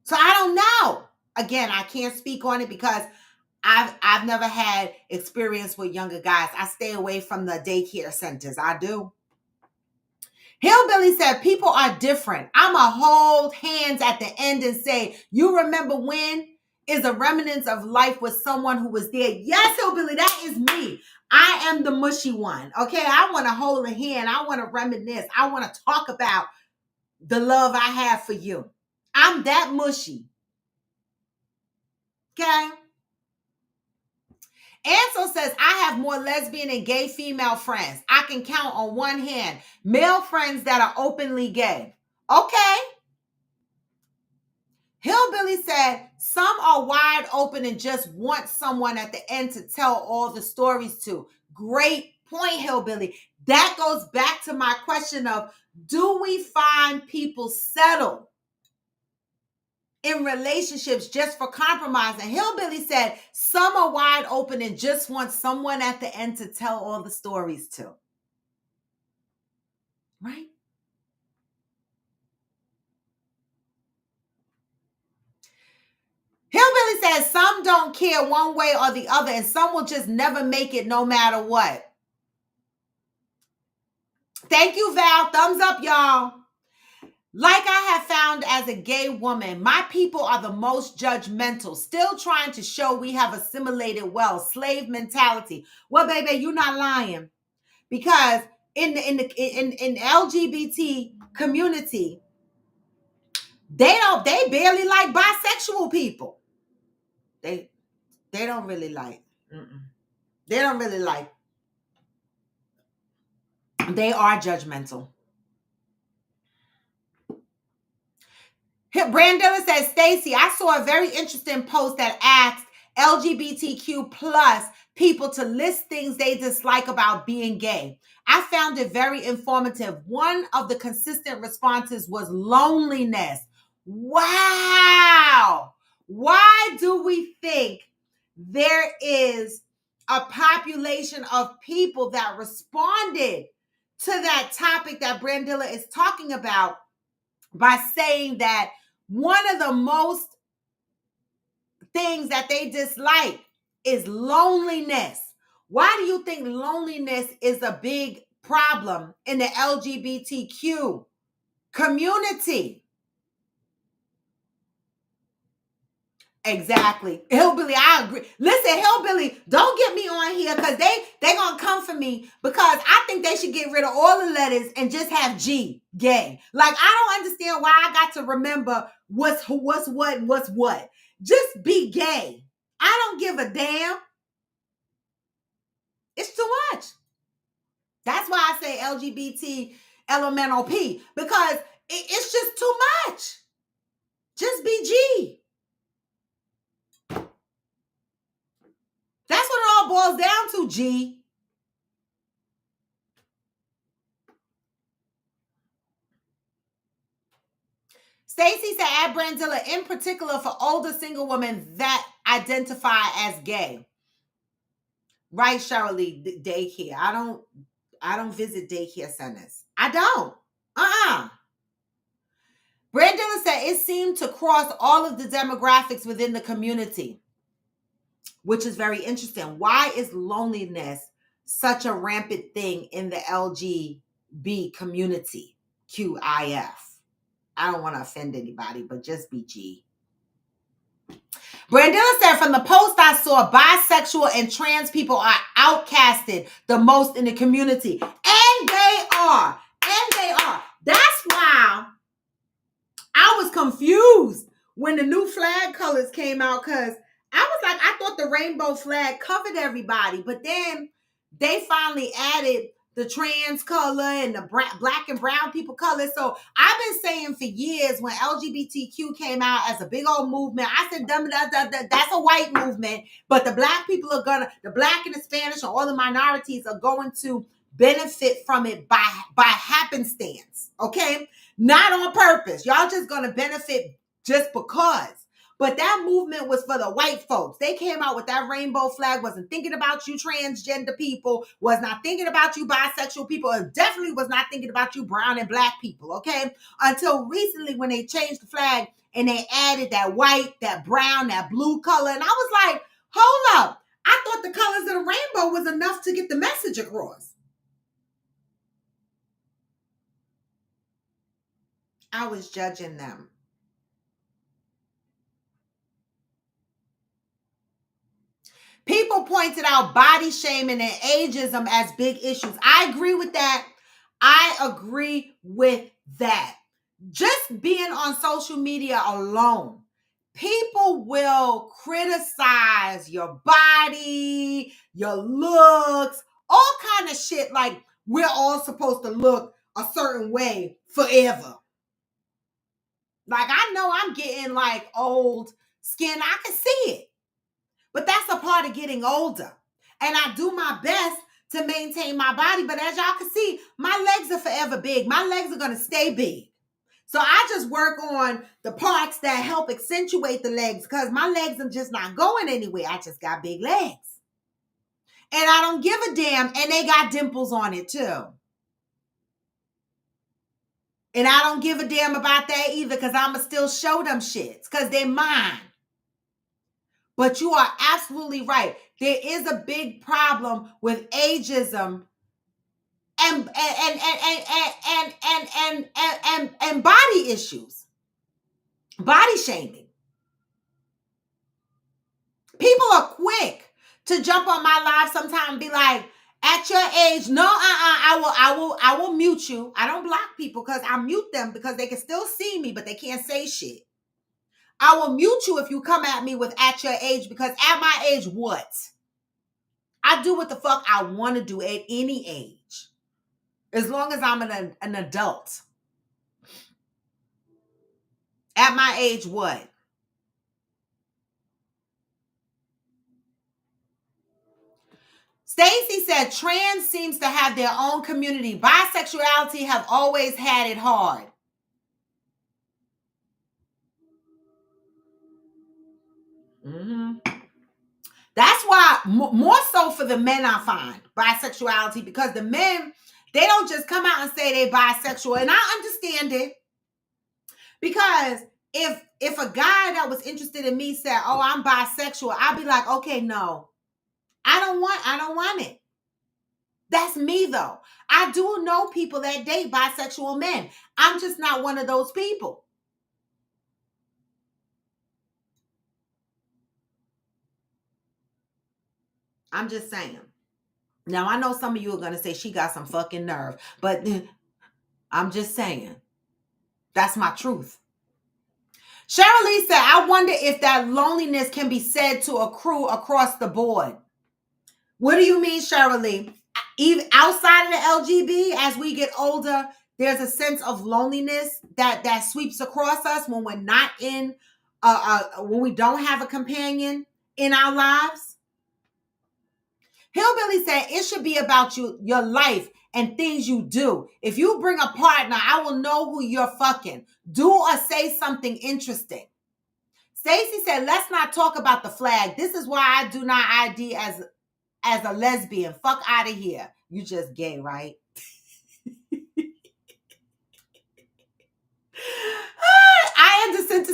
So I don't know. Again, I can't speak on it because I've never had experience with younger guys. I stay away from the daycare centers. I do. Hillbilly said, people are different. I'ma hold hands at the end and say, you remember when is a remnants of life with someone who was there. Yes, Hillbilly, that is me. I am the mushy one. Okay, I want to hold a hand. I want to reminisce. I want to talk about the love I have for you. I'm that mushy. Okay. Ansel says, I have more lesbian and gay female friends. I can count on one hand male friends that are openly gay. Okay. Hillbilly said, some are wide open and just want someone at the end to tell all the stories to. Great point, Hillbilly. That goes back to my question of, do we find people settle in relationships just for compromise? And Hillbilly said, some are wide open and just want someone at the end to tell all the stories to. Right? Hillbilly says, some don't care one way or the other, and some will just never make it no matter what. Thank you, Val. Thumbs up, y'all. Like I have found as a gay woman, my people are the most judgmental, still trying to show we have assimilated well, slave mentality. Well, baby, you're not lying, because in the LGBT community, they barely like bisexual people. They don't really like. They don't really like. They are judgmental. Brandilla says, Stacy, I saw a very interesting post that asked LGBTQ plus people to list things they dislike about being gay. I found it very informative. One of the consistent responses was loneliness. Wow. Why do we think there is a population of people that responded to that topic that Brandilla is talking about by saying that one of the most things that they dislike is loneliness? Why do you think loneliness is a big problem in the LGBTQ community? Exactly. Hillbilly, I agree. Listen, Hillbilly, don't get me on here because they gonna come for me, because I think they should get rid of all the letters and just have G, gay. Like, I don't understand why I got to remember what's what. Just be gay. I don't give a damn. It's too much. That's why I say LGBT elemental P, because it's just too much. Just be G. That's what it all boils down to, G. Stacy said, add Brandilla in particular for older single women that identify as gay. Right, Shirley, daycare. I don't visit daycare centers. I don't. Brandilla it seemed to cross all of the demographics within the community, which is very interesting. Why is loneliness such a rampant thing in the LGB community? QIF. I don't want to offend anybody, but just BG. Brandilla said, from the post I saw, bisexual and trans people are outcasted the most in the community. And they are. And they are. That's why I was confused when the new flag colors came out, because I was like, I thought the rainbow flag covered everybody. But then they finally added the trans color and the black and brown people color. So I've been saying for years, when LGBTQ came out as a big old movement, I said, that's a white movement, but the black people are the black and the Spanish and all the minorities are going to benefit from it by happenstance, okay? Not on purpose. Y'all just gonna benefit just because. But that movement was for the white folks. They came out with that rainbow flag, wasn't thinking about you transgender people, was not thinking about you bisexual people, and definitely was not thinking about you brown and black people, okay? Until recently when they changed the flag and they added that white, that brown, that blue color. And I was like, hold up. I thought the colors of the rainbow was enough to get the message across. I was judging them. People pointed out body shaming and ageism as big issues. I agree with that. I agree with that. Just being on social media alone, people will criticize your body, your looks, all kind of shit, like we're all supposed to look a certain way forever. Like, I know I'm getting like old skin. I can see it. But that's a part of getting older. And I do my best to maintain my body. But as y'all can see, my legs are forever big. My legs are going to stay big. So I just work on the parts that help accentuate the legs, because my legs are just not going anywhere. I just got big legs. And I don't give a damn. And they got dimples on it too. And I don't give a damn about that either, because I'm going to still show them shits because they're mine. But you are absolutely right. There is a big problem with ageism and body issues, body shaming. People are quick to jump on my live sometime and be like, at your age, no, I will mute you. I don't block people because I mute them because they can still see me, but they can't say shit. I will mute you if you come at me with at your age, because at my age, what? I do what the fuck I want to do at any age, as long as I'm an adult. At my age, what? Stacy said, trans seems to have their own community. Bisexuality have always had it hard. Mm-hmm. That's why, more so for the men, I find bisexuality, because the men, they don't just come out and say they bisexual. And I understand it, because if a guy that was interested in me said, oh, I'm bisexual, I'd be like, okay, no, I don't want it. That's me though. I do know people that date bisexual men. I'm just not one of those people. I'm just saying. Now, I know some of you are going to say she got some fucking nerve, but I'm just saying. That's my truth. Cheryl Lee said, I wonder if that loneliness can be said to accrue across the board. What do you mean, Cheryl Lee? Even outside of the LGB, as we get older, there's a sense of loneliness that sweeps across us when we're not in, when we don't have a companion in our lives. Hillbilly said, it should be about your life and things you do. If you bring a partner, I will know who you're fucking. Do or say something interesting. Stacy said, let's not talk about the flag. This is why I do not ID as a lesbian. Fuck out of here. You just gay, right? I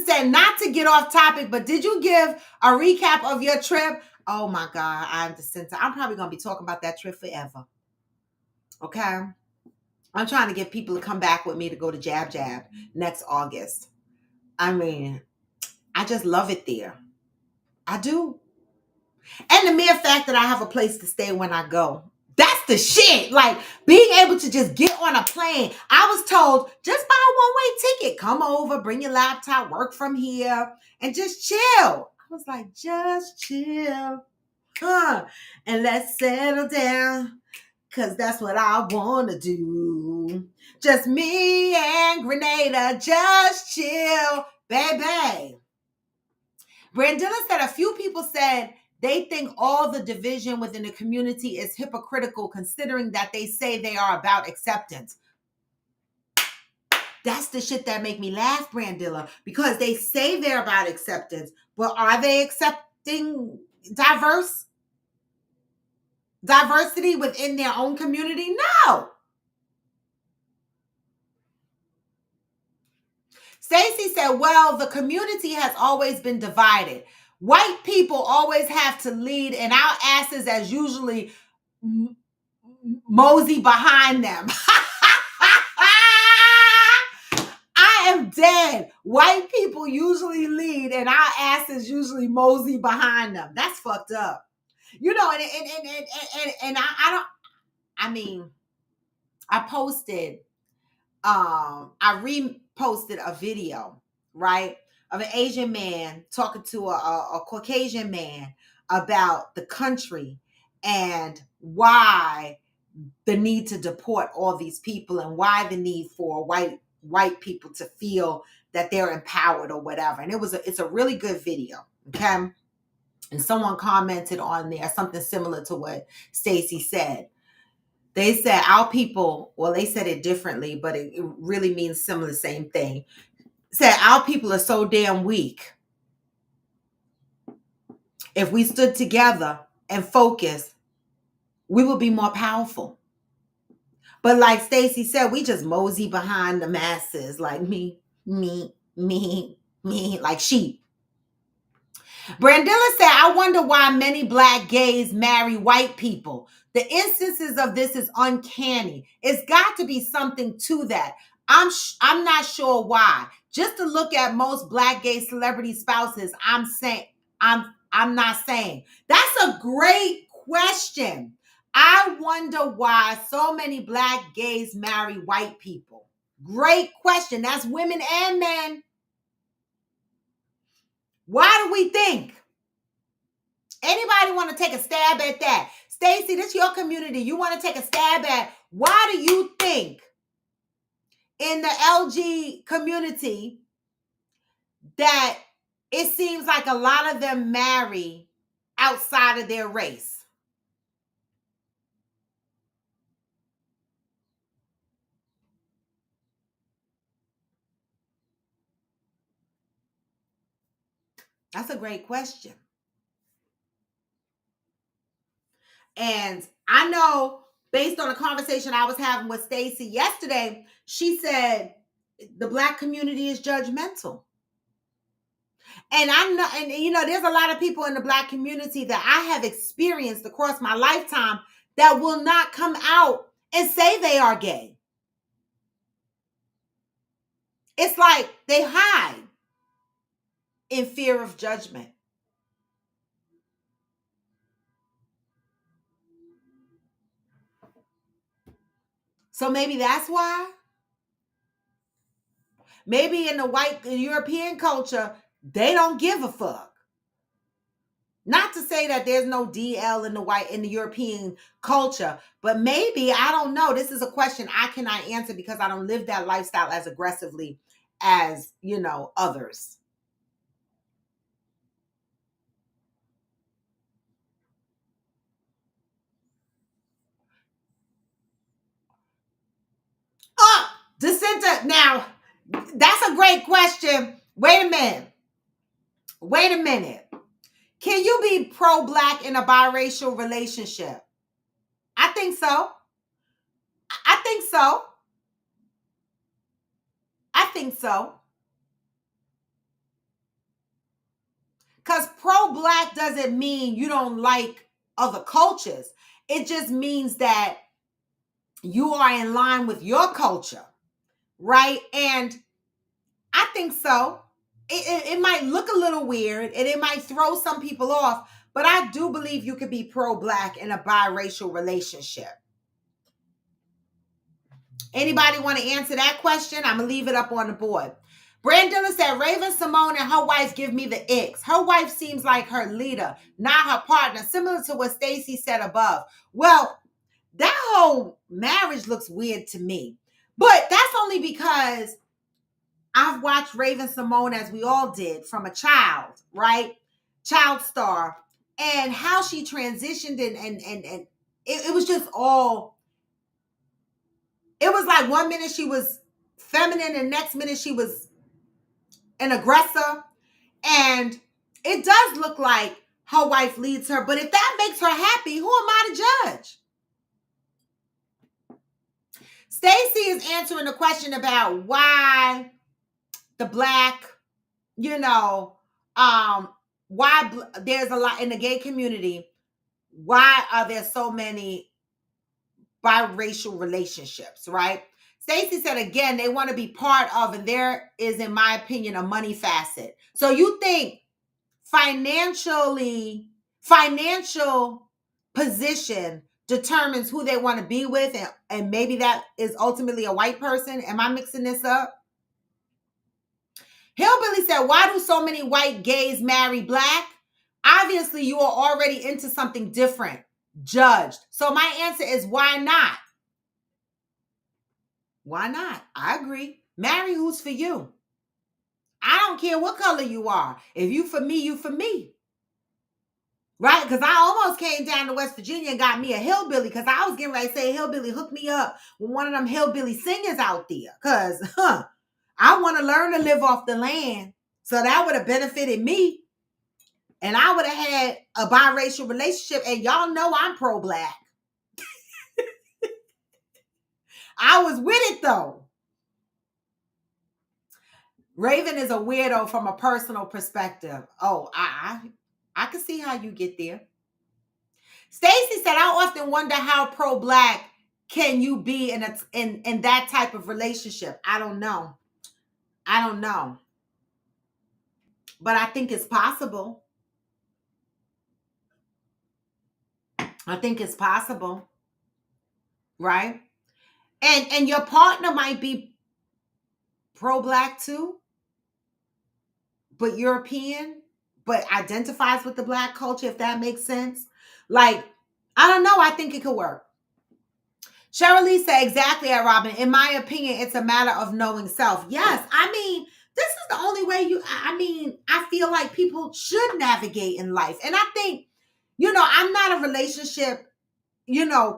said, not to get off topic, but did you give a recap of your trip? Oh my God, I'm Jacinta. I'm probably going to be talking about that trip forever. Okay? I'm trying to get people to come back with me to go to Jab Jab next August. I mean, I just love it there. I do. And the mere fact that I have a place to stay when I go. That's the shit. Like being able to just get on a plane. I was told, just buy a one-way ticket. Come over, bring your laptop, work from here, and just chill. I was like, just chill. And let's settle down. Cause that's what I wanna do. Just me and Grenada, just chill, baby. Brandilla said a few people said they think all the division within the community is hypocritical, considering that they say they are about acceptance. That's the shit that make me laugh, Brandilla, because they say they're about acceptance, but are they accepting diversity within their own community? No. Stacy said, well, the community has always been divided. White people always have to lead, and our asses as usually mosey behind them. I am dead. White people usually lead, and our asses usually mosey behind them. That's fucked up. You know, and I don't, I mean, I posted, I reposted a video, right, of an Asian man talking to a Caucasian man about the country and why the need to deport all these people and why the need for white people to feel that they're empowered or whatever. And it's a really good video, okay? And someone commented on there something similar to what Stacy said. They said our people, well, they said it differently, but it really means similar, same thing. Said our people are so damn weak. If we stood together and focused, we would be more powerful. But like Stacy said, we just mosey behind the masses like me, like sheep. Brandilla said, I wonder why many Black gays marry white people. The instances of this is uncanny. It's got to be something to that. I'm not sure why. Just to look at most Black gay celebrity spouses, I'm not saying. That's a great question. I wonder why so many Black gays marry white people. Great question. That's women and men. Why do we think? Anybody want to take a stab at that? Stacy, this is your community. You want to take a stab at why do you think in the LG community that it seems like a lot of them marry outside of their race? That's a great question. And I know based on a conversation I was having with Stacy yesterday, she said the Black community is judgmental. And I know, and you know, there's a lot of people in the Black community that I have experienced across my lifetime that will not come out and say they are gay. It's like they hide in fear of judgment. So maybe that's why. Maybe in the white European culture, they don't give a fuck. Not to say that there's no DL in the European culture, but maybe, I don't know. This is a question I cannot answer because I don't live that lifestyle as aggressively as, you know, others. Oh, Jacinta, now that's a great question. Wait a minute. Can you be pro-Black in a biracial relationship? I think so. I think so. I think so. Because pro-black doesn't mean you don't like other cultures. It just means that you are in line with your culture, right? And I think so. It might look a little weird and it might throw some people off, but I do believe you could be pro-black in a biracial relationship. Anybody want to answer that question? I'm going to leave it up on the board. Brandilla said, Raven Simone and her wife give me the icks. Her wife seems like her leader, not her partner, similar to what Stacy said above. Well, that whole marriage looks weird to me. But that's only because I've watched Raven Simone, as we all did, from a child, right? Child star. And how she transitioned and it was just all, it was like one minute she was feminine and next minute she was an aggressor. And it does look like her wife leads her. But if that makes her happy, who am I to judge? Stacy is answering the question about why the black, why there's a lot in the gay community. Why are there so many biracial relationships, right? Stacy said, again, they want to be part of, and there is, in my opinion, a money facet. So you think financial position determines who they want to be with, and maybe that is ultimately a white person? Am I mixing this up? Hillbilly said, why do so many white gays marry black? Obviously, you are already into something different, judged. So my answer is, why not? Why not? I agree. Marry who's for you. I don't care what color you are. If you for me, you for me. Right? Because I almost came down to West Virginia and got me a hillbilly, because I was getting ready to say, hillbilly, hook me up with one of them hillbilly singers out there. Because, I want to learn to live off the land. So that would have benefited me. And I would have had a biracial relationship. And y'all know I'm pro-black. I was with it, though. Raven is a weirdo from a personal perspective. Oh, I can see how you get there. Stacy said, I often wonder how pro-black can you be in that type of relationship. I don't know. But I think it's possible. Right? And your partner might be pro-black too, but European, but identifies with the black culture, if that makes sense. Like, I don't know. I think it could work. Cheryl Lee said, exactly, Robin. In my opinion, it's a matter of knowing self. Yes, I mean, this is the only way I feel like people should navigate in life. And I think, I'm not a relationship,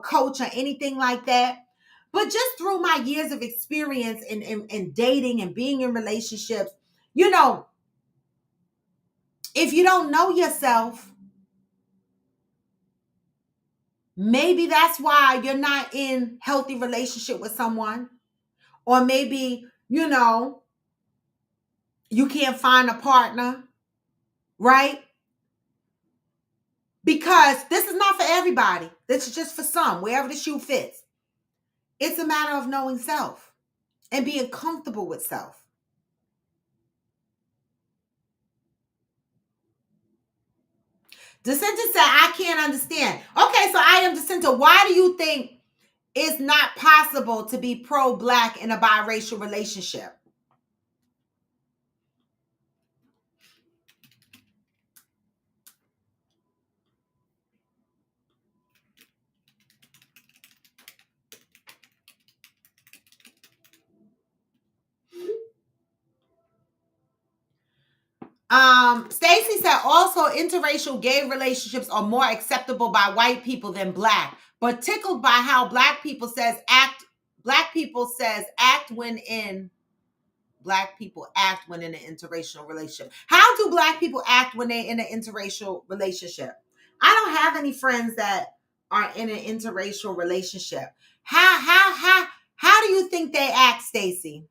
coach or anything like that. But just through my years of experience in dating and being in relationships, if you don't know yourself, maybe that's why you're not in healthy relationship with someone. Or maybe, you can't find a partner, right? Because this is not for everybody. This is just for some, wherever the shoe fits. It's a matter of knowing self and being comfortable with self. Dissenter said, I can't understand. Okay, so I am Dissenter. Why do you think it's not possible to be pro-black in a biracial relationship? Stacy said, also interracial gay relationships are more acceptable by white people than black, but tickled by how black people says act when in an interracial relationship. How do black people act when they're in an interracial relationship? I don't have any friends that are in an interracial relationship. How do you think they act, Stacy?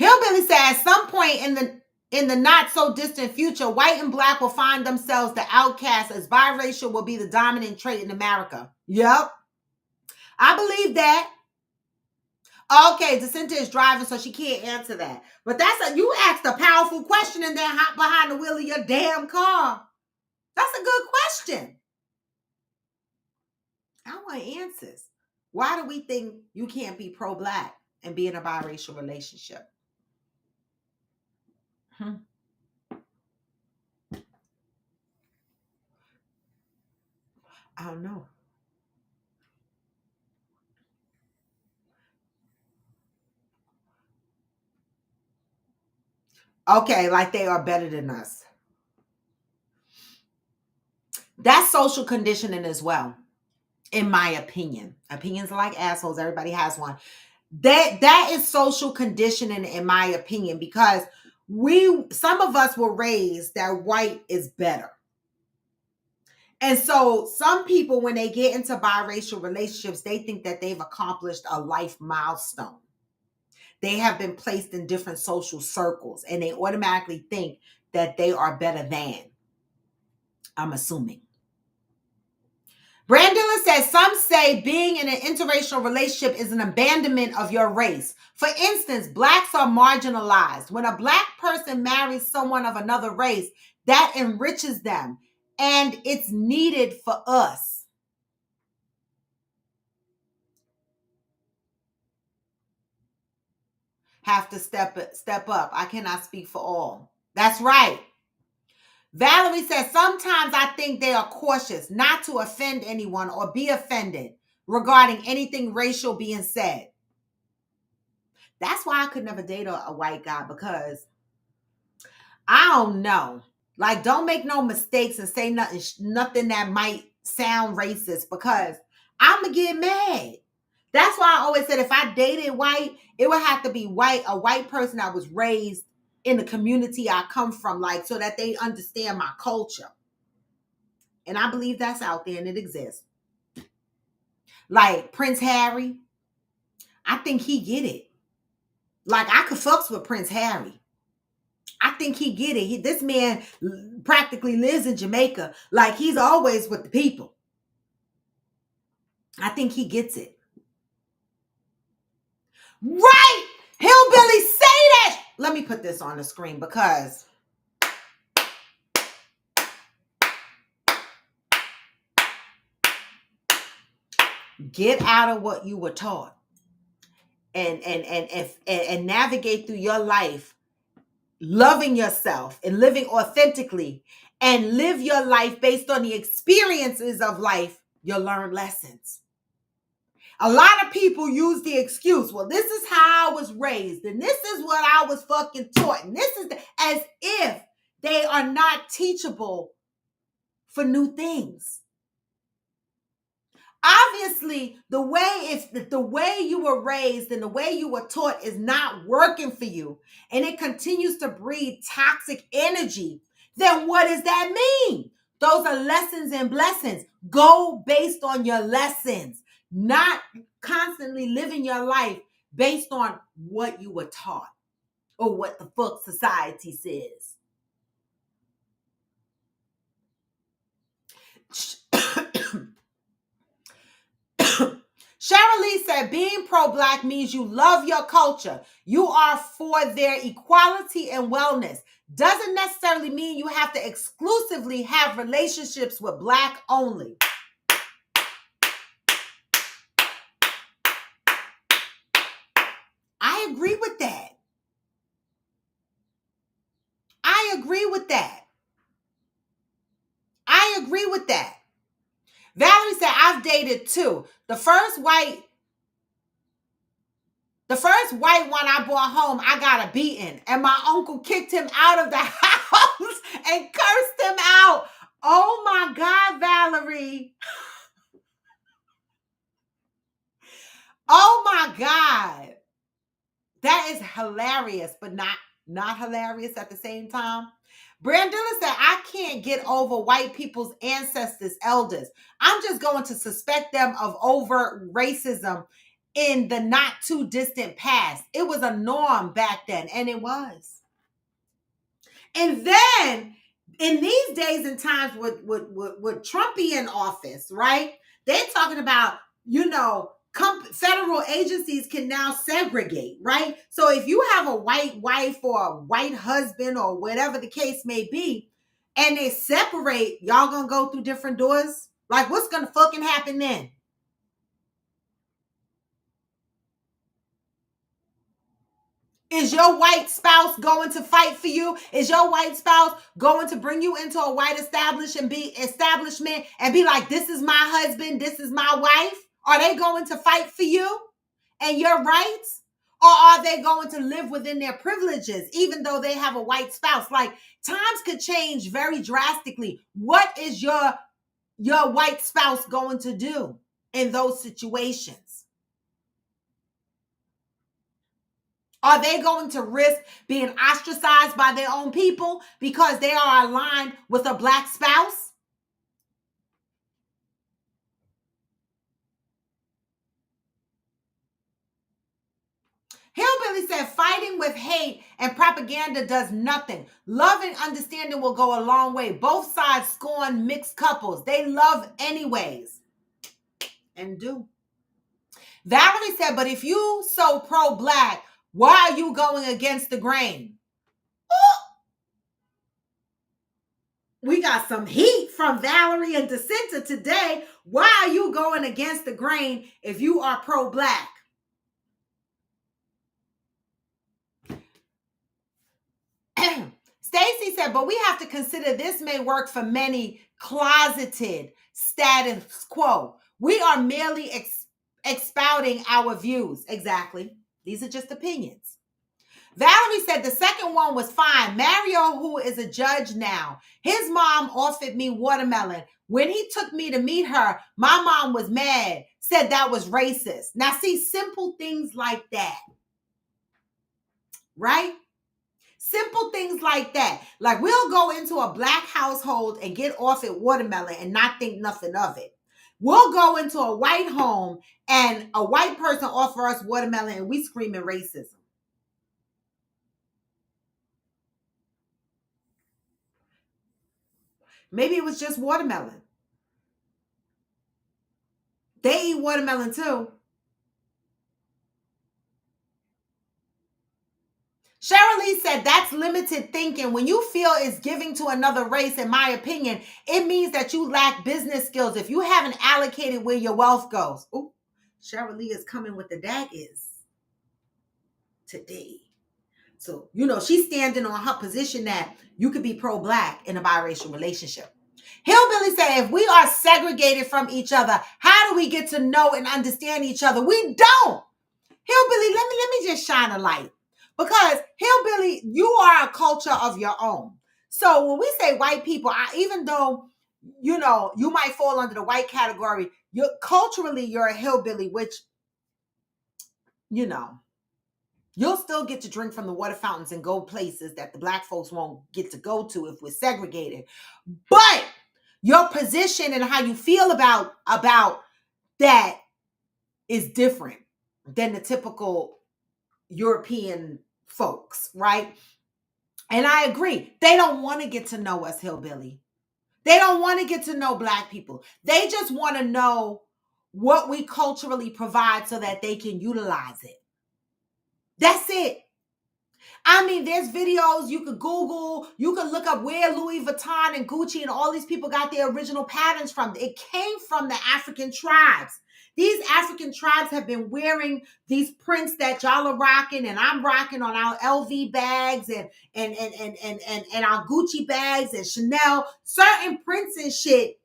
Hillbilly said at some point in the not so distant future, white and black will find themselves the outcasts as biracial will be the dominant trait in America. Yep. I believe that. Okay, Jacinta is driving, so she can't answer that. But you asked a powerful question and then hop behind the wheel of your damn car. That's a good question. I want answers. Why do we think you can't be pro-black and be in a biracial relationship? I don't know. Okay, like they are better than us. That's social conditioning as well, in my opinion. Opinions are like assholes. Everybody has one. That is social conditioning, in my opinion, because some of us were raised that white is better. And so some people, when they get into biracial relationships, they think that they've accomplished a life milestone. They have been placed in different social circles and they automatically think that they are better than. I'm assuming. Brandilla says, some say being in an interracial relationship is an abandonment of your race. For instance, blacks are marginalized. When a black person marries someone of another race, that enriches them. And it's needed for us. Have to step up. I cannot speak for all. That's right. Valerie says, sometimes I think they are cautious not to offend anyone or be offended regarding anything racial being said. That's why I could never date a white guy, because I don't know. Like, don't make no mistakes and say nothing that might sound racist, because I'm going to get mad. That's why I always said if I dated white, it would have to be a white person that was raised in the community I come from, like, so that they understand my culture. And I believe that's out there and it exists. Like Prince Harry, I think he get it. Like, I could fucks with Prince Harry. I think he get it. This man practically lives in Jamaica. Like, he's always with the people. I think he gets it. Right! Hillbilly, say that! Let me put this on the screen because get out of what you were taught and navigate through your life loving yourself and living authentically, and live your life based on the experiences of life. You'll learn lessons. A lot of people use the excuse, well, this is how I was raised, and this is what I was fucking taught, and this is as if they are not teachable for new things. Obviously, the way you were raised and the way you were taught is not working for you, and it continues to breed toxic energy, then what does that mean? Those are lessons and blessings. Go based on your lessons, not constantly living your life based on what you were taught or what the fuck society says. Cheryl Lee said, being pro-black means you love your culture. You are for their equality and wellness. Doesn't necessarily mean you have to exclusively have relationships with black only. I agree with that. I agree with that. I agree with that. Valerie said, I've dated two. The first white one I brought home, I got a beating. And my uncle kicked him out of the house and cursed him out. Oh my God, Valerie. Oh my God. That is hilarious, but not hilarious at the same time. Brandilla said, I can't get over white people's ancestors, elders. I'm just going to suspect them of overt racism in the not too distant past. It was a norm back then, and it was. And then in these days and times with Trumpy in office, right? They're talking about, federal agencies can now segregate, right? So if you have a white wife or a white husband or whatever the case may be, and they separate, y'all gonna go through different doors? Like, what's gonna fucking happen then? Is your white spouse going to fight for you? Is your white spouse going to bring you into a white establishment and be like, this is my husband, this is my wife? Are they going to fight for you and your rights? Or are they going to live within their privileges, even though they have a white spouse? Like, times could change very drastically. What is your white spouse going to do in those situations? Are they going to risk being ostracized by their own people because they are aligned with a black spouse? Hillbilly said, fighting with hate and propaganda does nothing. Love and understanding will go a long way. Both sides scorn mixed couples. They love anyways. And do. Valerie said, but if you so pro-black, why are you going against the grain? We got some heat from Valerie and Dissenter today. Why are you going against the grain if you are pro-black? Stacy said, but we have to consider this may work for many closeted status quo. We are merely expounding our views. Exactly. These are just opinions. Valerie said the second one was fine. Mario, who is a judge now, his mom offered me watermelon. When he took me to meet her, my mom was mad, said that was racist. Now, see, simple things like that, right? Simple things like that. Like, we'll go into a black household and get offered watermelon and not think nothing of it. We'll go into a white home and a white person offer us watermelon and we screaming racism. Maybe it was just watermelon. They eat watermelon too. Cheryl Lee said that's limited thinking. When you feel it's giving to another race, in my opinion, it means that you lack business skills if you haven't allocated where your wealth goes. Ooh, Cheryl Lee is coming with the daggers today. So, she's standing on her position that you could be pro-black in a biracial relationship. Hillbilly said, if we are segregated from each other, how do we get to know and understand each other? We don't. Hillbilly, let me just shine a light. Because Hillbilly, you are a culture of your own. So when we say white people, even though, you might fall under the white category, culturally, you're a hillbilly, which, you'll still get to drink from the water fountains and go places that the black folks won't get to go to if we're segregated. But your position and how you feel about that is different than the typical European folks, right? And I agree. They don't want to get to know us, hillbilly. They don't want to get to know black people. They just want to know what we culturally provide so that they can utilize it. That's it. I mean, there's videos you could Google, you could look up where Louis Vuitton and Gucci and all these people got their original patterns from. It came from the African tribes. These African tribes have been wearing these prints that y'all are rocking and I'm rocking on our LV bags and our Gucci bags and Chanel. Certain prints and shit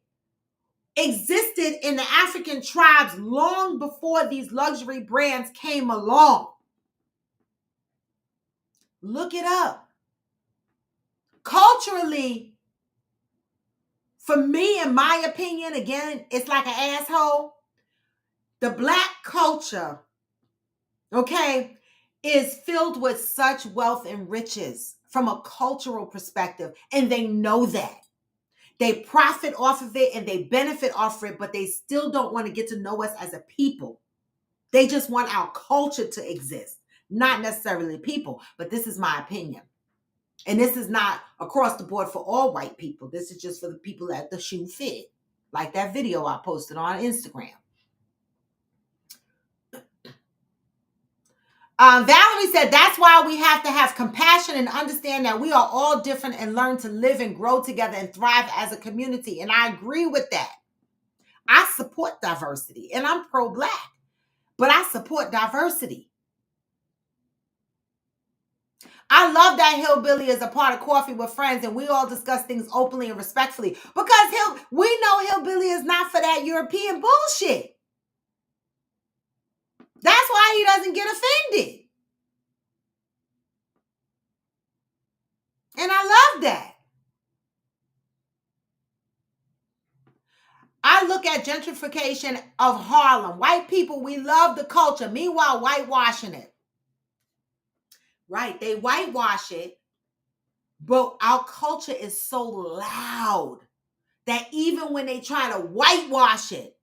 existed in the African tribes long before these luxury brands came along. Look it up. Culturally, for me, in my opinion, again, it's like an asshole. The black culture, okay, is filled with such wealth and riches from a cultural perspective, and they know that. They profit off of it and they benefit off of it, but they still don't want to get to know us as a people. They just want our culture to exist, not necessarily people. But this is my opinion. And this is not across the board for all white people. This is just for the people that the shoe fit. Like that video I posted on Instagram. Valerie said, that's why we have to have compassion and understand that we are all different and learn to live and grow together and thrive as a community. And I agree with that. I support diversity and I'm pro-Black, but I support diversity. I love that Hillbilly is a part of Coffee with Friends and we all discuss things openly and respectfully because we know Hillbilly is not for that European bullshit. That's why he doesn't get offended. And I love that. I look at gentrification of Harlem. White people, we love the culture. Meanwhile, whitewashing it. Right, they whitewash it, but our culture is so loud that even when they try to whitewash it,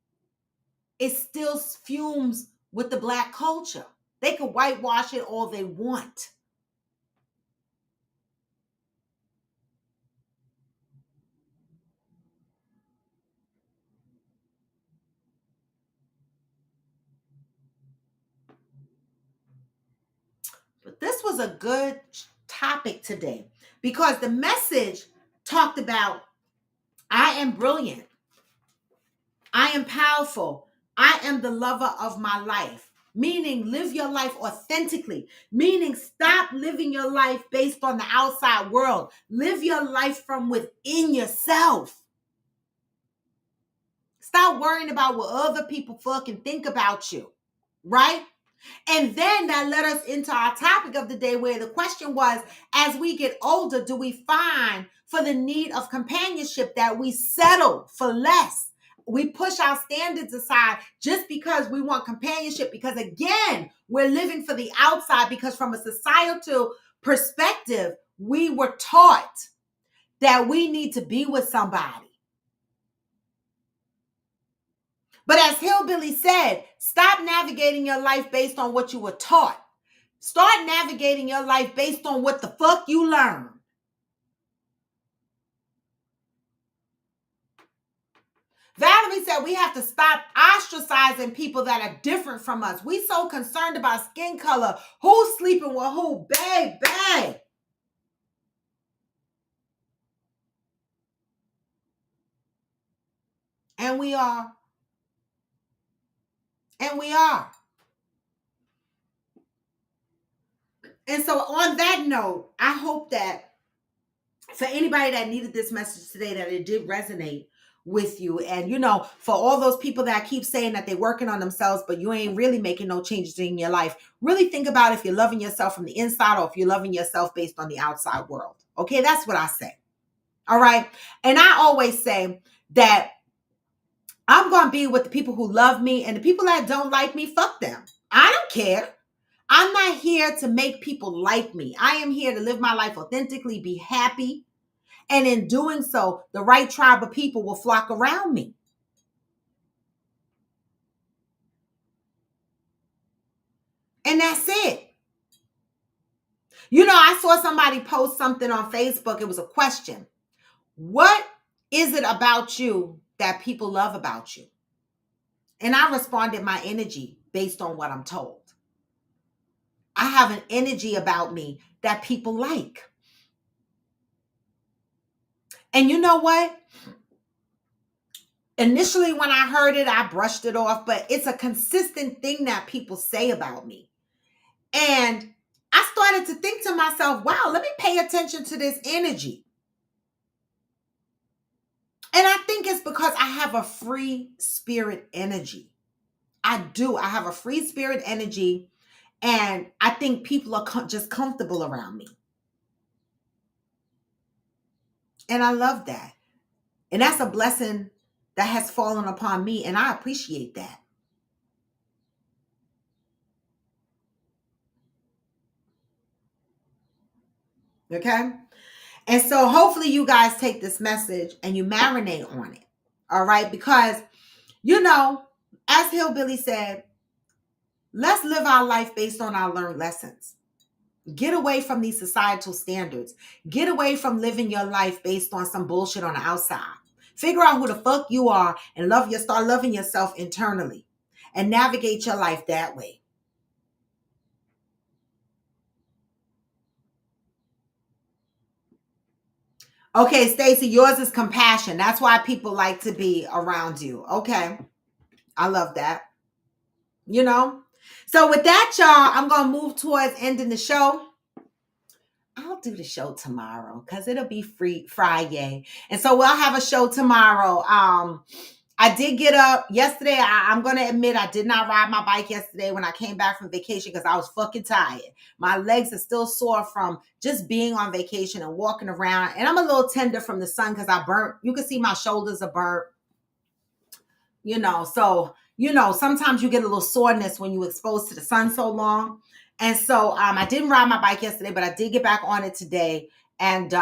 it still fumes with the Black culture. They can whitewash it all they want. But this was a good topic today because the message talked about I am brilliant. I am powerful. I am the lover of my life. Meaning live your life authentically. Meaning stop living your life based on the outside world. Live your life from within yourself. Stop worrying about what other people fucking think about you. Right? And then that led us into our topic of the day where the question was, as we get older, do we find for the need of companionship that we settle for less? We push our standards aside just because we want companionship because, again, we're living for the outside because from a societal perspective, we were taught that we need to be with somebody. But as Hillbilly said, stop navigating your life based on what you were taught. Start navigating your life based on what the fuck you learned. Valerie said we have to stop ostracizing people that are different from us. We so concerned about skin color. Who's sleeping with who? Baby. And we are. And we are. And so on that note, I hope that for anybody that needed this message today, that it did resonate with you. And, you know, for all those people that keep saying that they're working on themselves, but you ain't really making no changes in your life, really think about if you're loving yourself from the inside or if you're loving yourself based on the outside world. Okay, that's what I say. All right. And I always say that I'm going to be with the people who love me, and the people that don't like me, fuck them. I don't care. I'm not here to make people like me. I am here to live my life authentically, be happy. And in doing so, the right tribe of people will flock around me. And that's it. You know, I saw somebody post something on Facebook. It was a question. What is it about you that people love about you? And I responded my energy based on what I'm told. I have an energy about me that people like. And you know what? Initially, when I heard it, I brushed it off, but it's a consistent thing that people say about me. And I started to think to myself, wow, let me pay attention to this energy. And I think it's because I have a free spirit energy. I do. I have a free spirit energy. And I think people are just comfortable around me. And I love that. And that's a blessing that has fallen upon me. And I appreciate that. Okay? And so hopefully you guys take this message and you marinate on it. All right? Because, you know, as Hillbilly said, Let's live our life based on our learned lessons. Get away from these societal standards. Get away from living your life based on some bullshit on the outside. Figure out who the fuck you are and start loving yourself internally and navigate your life that way. Okay, Stacey, yours is compassion. That's why people like to be around you. Okay. I love that. You know? So with that, y'all, I'm going to move towards ending the show. I'll do the show tomorrow because it'll be free Friday. And so we'll have a show tomorrow. I did get up yesterday. I'm going to admit I did not ride my bike yesterday when I came back from vacation because I was fucking tired. My legs are still sore from just being on vacation and walking around. And I'm a little tender from the sun because I burnt. You can see my shoulders are burnt. So, sometimes you get a little soreness when you're exposed to the sun so long. And so I didn't ride my bike yesterday, but I did get back on it today. And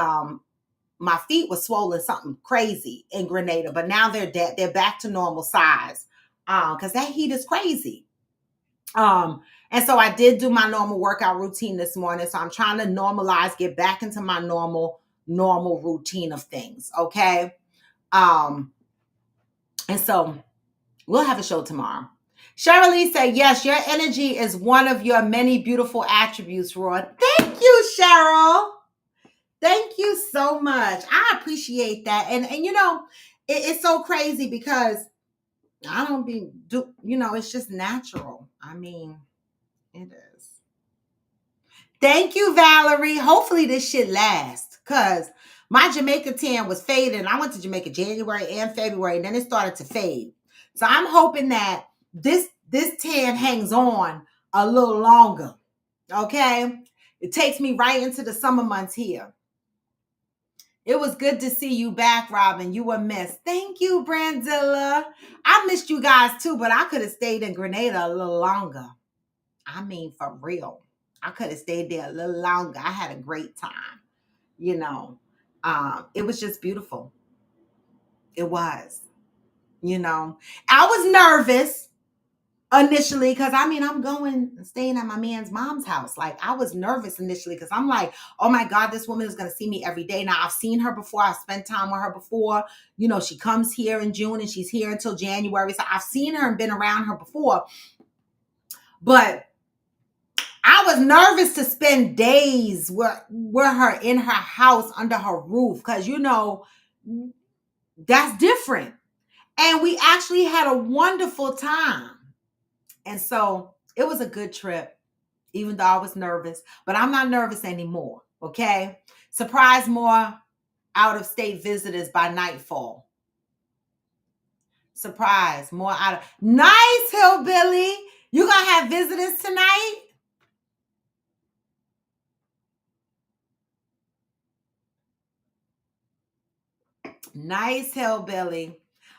my feet were swollen something crazy in Grenada, but now they're back to normal size because that heat is crazy. And so I did do my normal workout routine this morning. So I'm trying to normalize, get back into my normal routine of things. Okay. And so we'll have a show tomorrow. Cheryl said, yes, your energy is one of your many beautiful attributes, Roy. Thank you, Cheryl. Thank you so much. I appreciate that. And it's so crazy because I don't it's just natural. I mean, it is. Thank you, Valerie. Hopefully this shit lasts because my Jamaica tan was fading. I went to Jamaica January and February, and then it started to fade. So I'm hoping that this tan hangs on a little longer. Okay. It takes me right into the summer months here. It was good to see you back, Robin. You were missed. Thank you, Brandilla. I missed you guys too, but I could have stayed in Grenada a little longer. I mean, for real. I could have stayed there a little longer. I had a great time. It was just beautiful. It was. I was nervous initially because I'm staying at my man's mom's house. Like, I was nervous initially because I'm like, oh my God, this woman is going to see me every day. Now, I've seen her before. I've spent time with her before. She comes here in June and she's here until January. So I've seen her and been around her before. But I was nervous to spend days with her in her house under her roof because, that's different. And we actually had a wonderful time. And so it was a good trip, even though I was nervous. But I'm not nervous anymore, okay? Surprise more out-of-state visitors by nightfall. Surprise, more Nice, Hillbilly. You gonna have visitors tonight? Nice, Hillbilly.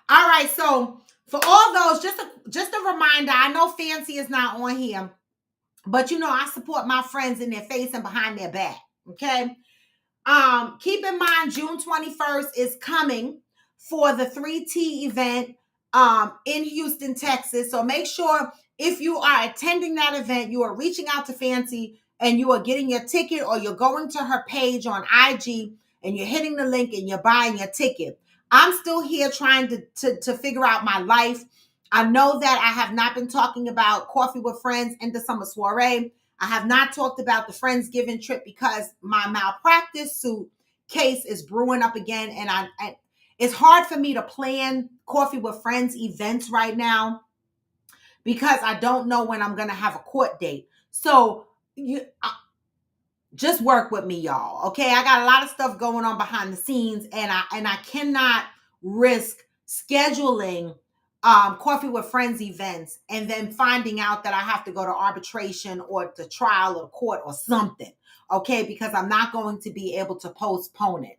All right, so for all those, just a reminder, I know Fancy is not on here, but I support my friends in their face and behind their back, okay? Keep in mind, June 21st is coming for the 3T event in Houston, Texas. So make sure if you are attending that event, you are reaching out to Fancy and you are getting your ticket, or you're going to her page on IG and you're hitting the link and you're buying your ticket. I'm still here trying to figure out my life. I know that I have not been talking about Coffee with Friends in the summer soiree. I have not talked about the Friendsgiving trip because my malpractice suit case is brewing up again. And it's hard for me to plan Coffee with Friends events right now because I don't know when I'm going to have a court date. So just work with me, y'all. Okay. I got a lot of stuff going on behind the scenes, and I cannot risk scheduling Coffee with Friends events and then finding out that I have to go to arbitration or to trial or court or something. Okay. Because I'm not going to be able to postpone it.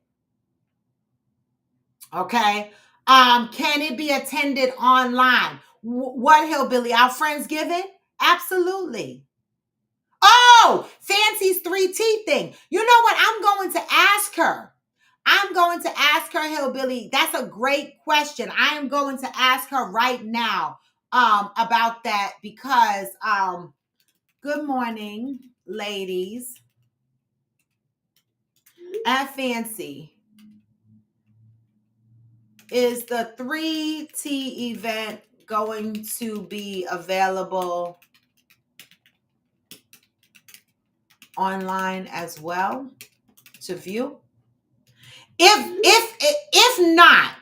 Okay. Can it be attended online? What, Hillbilly? Our Friendsgiving? Absolutely. Oh, Fancy's 3T thing. You know what? I'm going to ask her. Hillbilly. That's a great question. I am going to ask her right now. about that because good morning, ladies. At Fancy, is the 3T event going to be available online as well to view? If not,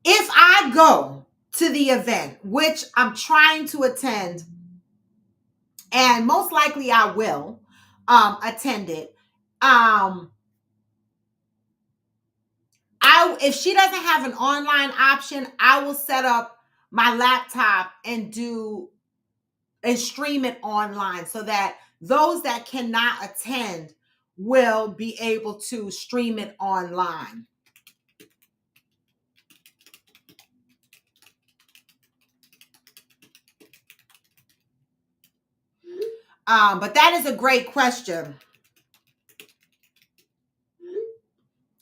if I go to the event, which I'm trying to attend, and most likely I will attend it, if she doesn't have an online option, I will set up my laptop and stream it online so that those that cannot attend will be able to stream it online. But that is a great question.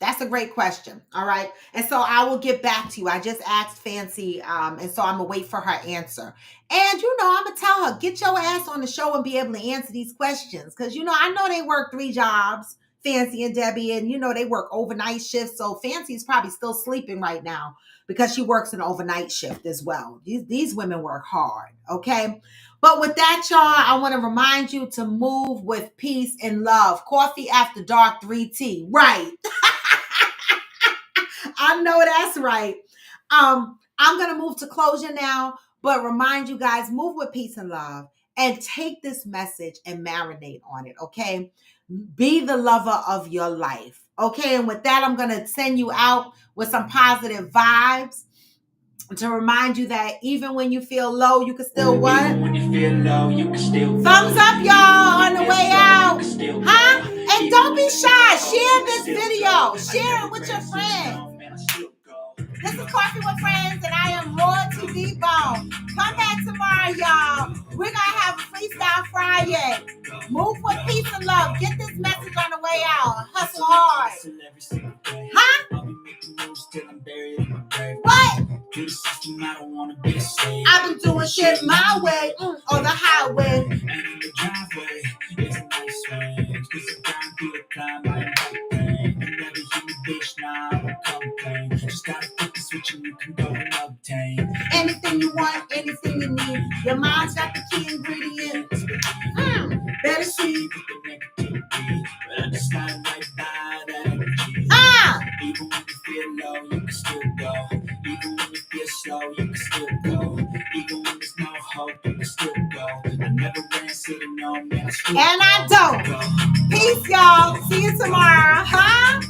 That's a great question. All right. And so I will get back to you. I just asked Fancy. And so I'm going to wait for her answer. And, I'm going to tell her, get your ass on the show and be able to answer these questions. Because, I know they work 3 jobs, Fancy and Debbie. And, they work overnight shifts. So Fancy's probably still sleeping right now because she works an overnight shift as well. These women work hard. Okay. But with that, y'all, I want to remind you to move with peace and love. Coffee After Dark 3T. Right. I know that's right. I'm going to move to closure now, but remind you guys, move with peace and love and take this message and marinate on it, okay? Be the lover of your life, okay? And with that, I'm going to send you out with some positive vibes to remind you that even when you feel low, you can still what? Even when you feel low, you can still Thumbs up, y'all, on the way out. Huh? And don't be shy. Share this video. Share it with your friends. This is Coffee with Friends, and I am Royalty D-Bone. Come back tomorrow, y'all. We're going to have a Freestyle Friday. Move with peace and love. Get this message on the way out. Hustle hard. Huh? What? I've been doing shit my way, on the highway. And in the driveway, it's a nice range. Cause I grind through the climb, I ain't like pain. You never hear me, bitch, nah, I won't complain. Just gotta flip the switch and you can go and obtain anything you want, anything you need. Your mind's got the key ingredient. Better see. But I just gotta right by that energy. Even when you feel low, you can still go. Even when you feel slow, you can still go. Even when there's no hope, you can still go. I never ran sitting on me. And I don't. Peace, y'all. See you tomorrow. Huh?